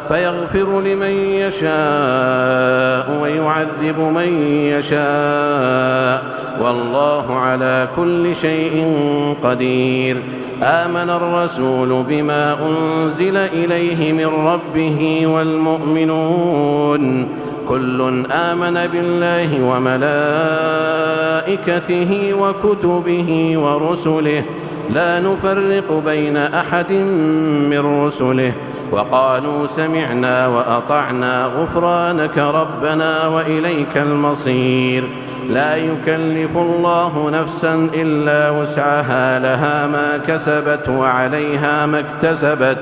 فيغفر لمن يشاء ويعذب من يشاء والله على كل شيء قدير. آمن الرسول بما أنزل إليه من ربه والمؤمنون كل آمن بالله وملائكته وكتبه ورسله لا نفرق بين أحد من رسله وقالوا سمعنا وأطعنا غفرانك ربنا وإليك المصير. لا يكلف الله نفسا إلا وسعها لها ما كسبت وعليها ما اكتسبت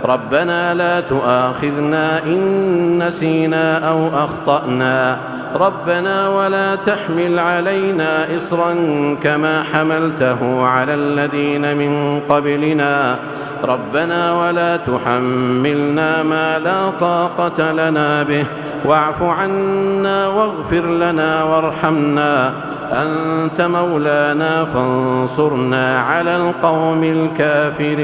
ربنا لا تؤاخذنا إن نسينا أو أخطأنا ربنا ولا تحمل علينا إصرا كما حملته على الذين من قبلنا ربنا ولا تحملنا ما لا طاقة لنا به واعف عنا واغفر لنا وارحمنا أنت مولانا فانصرنا على القوم الكافرين.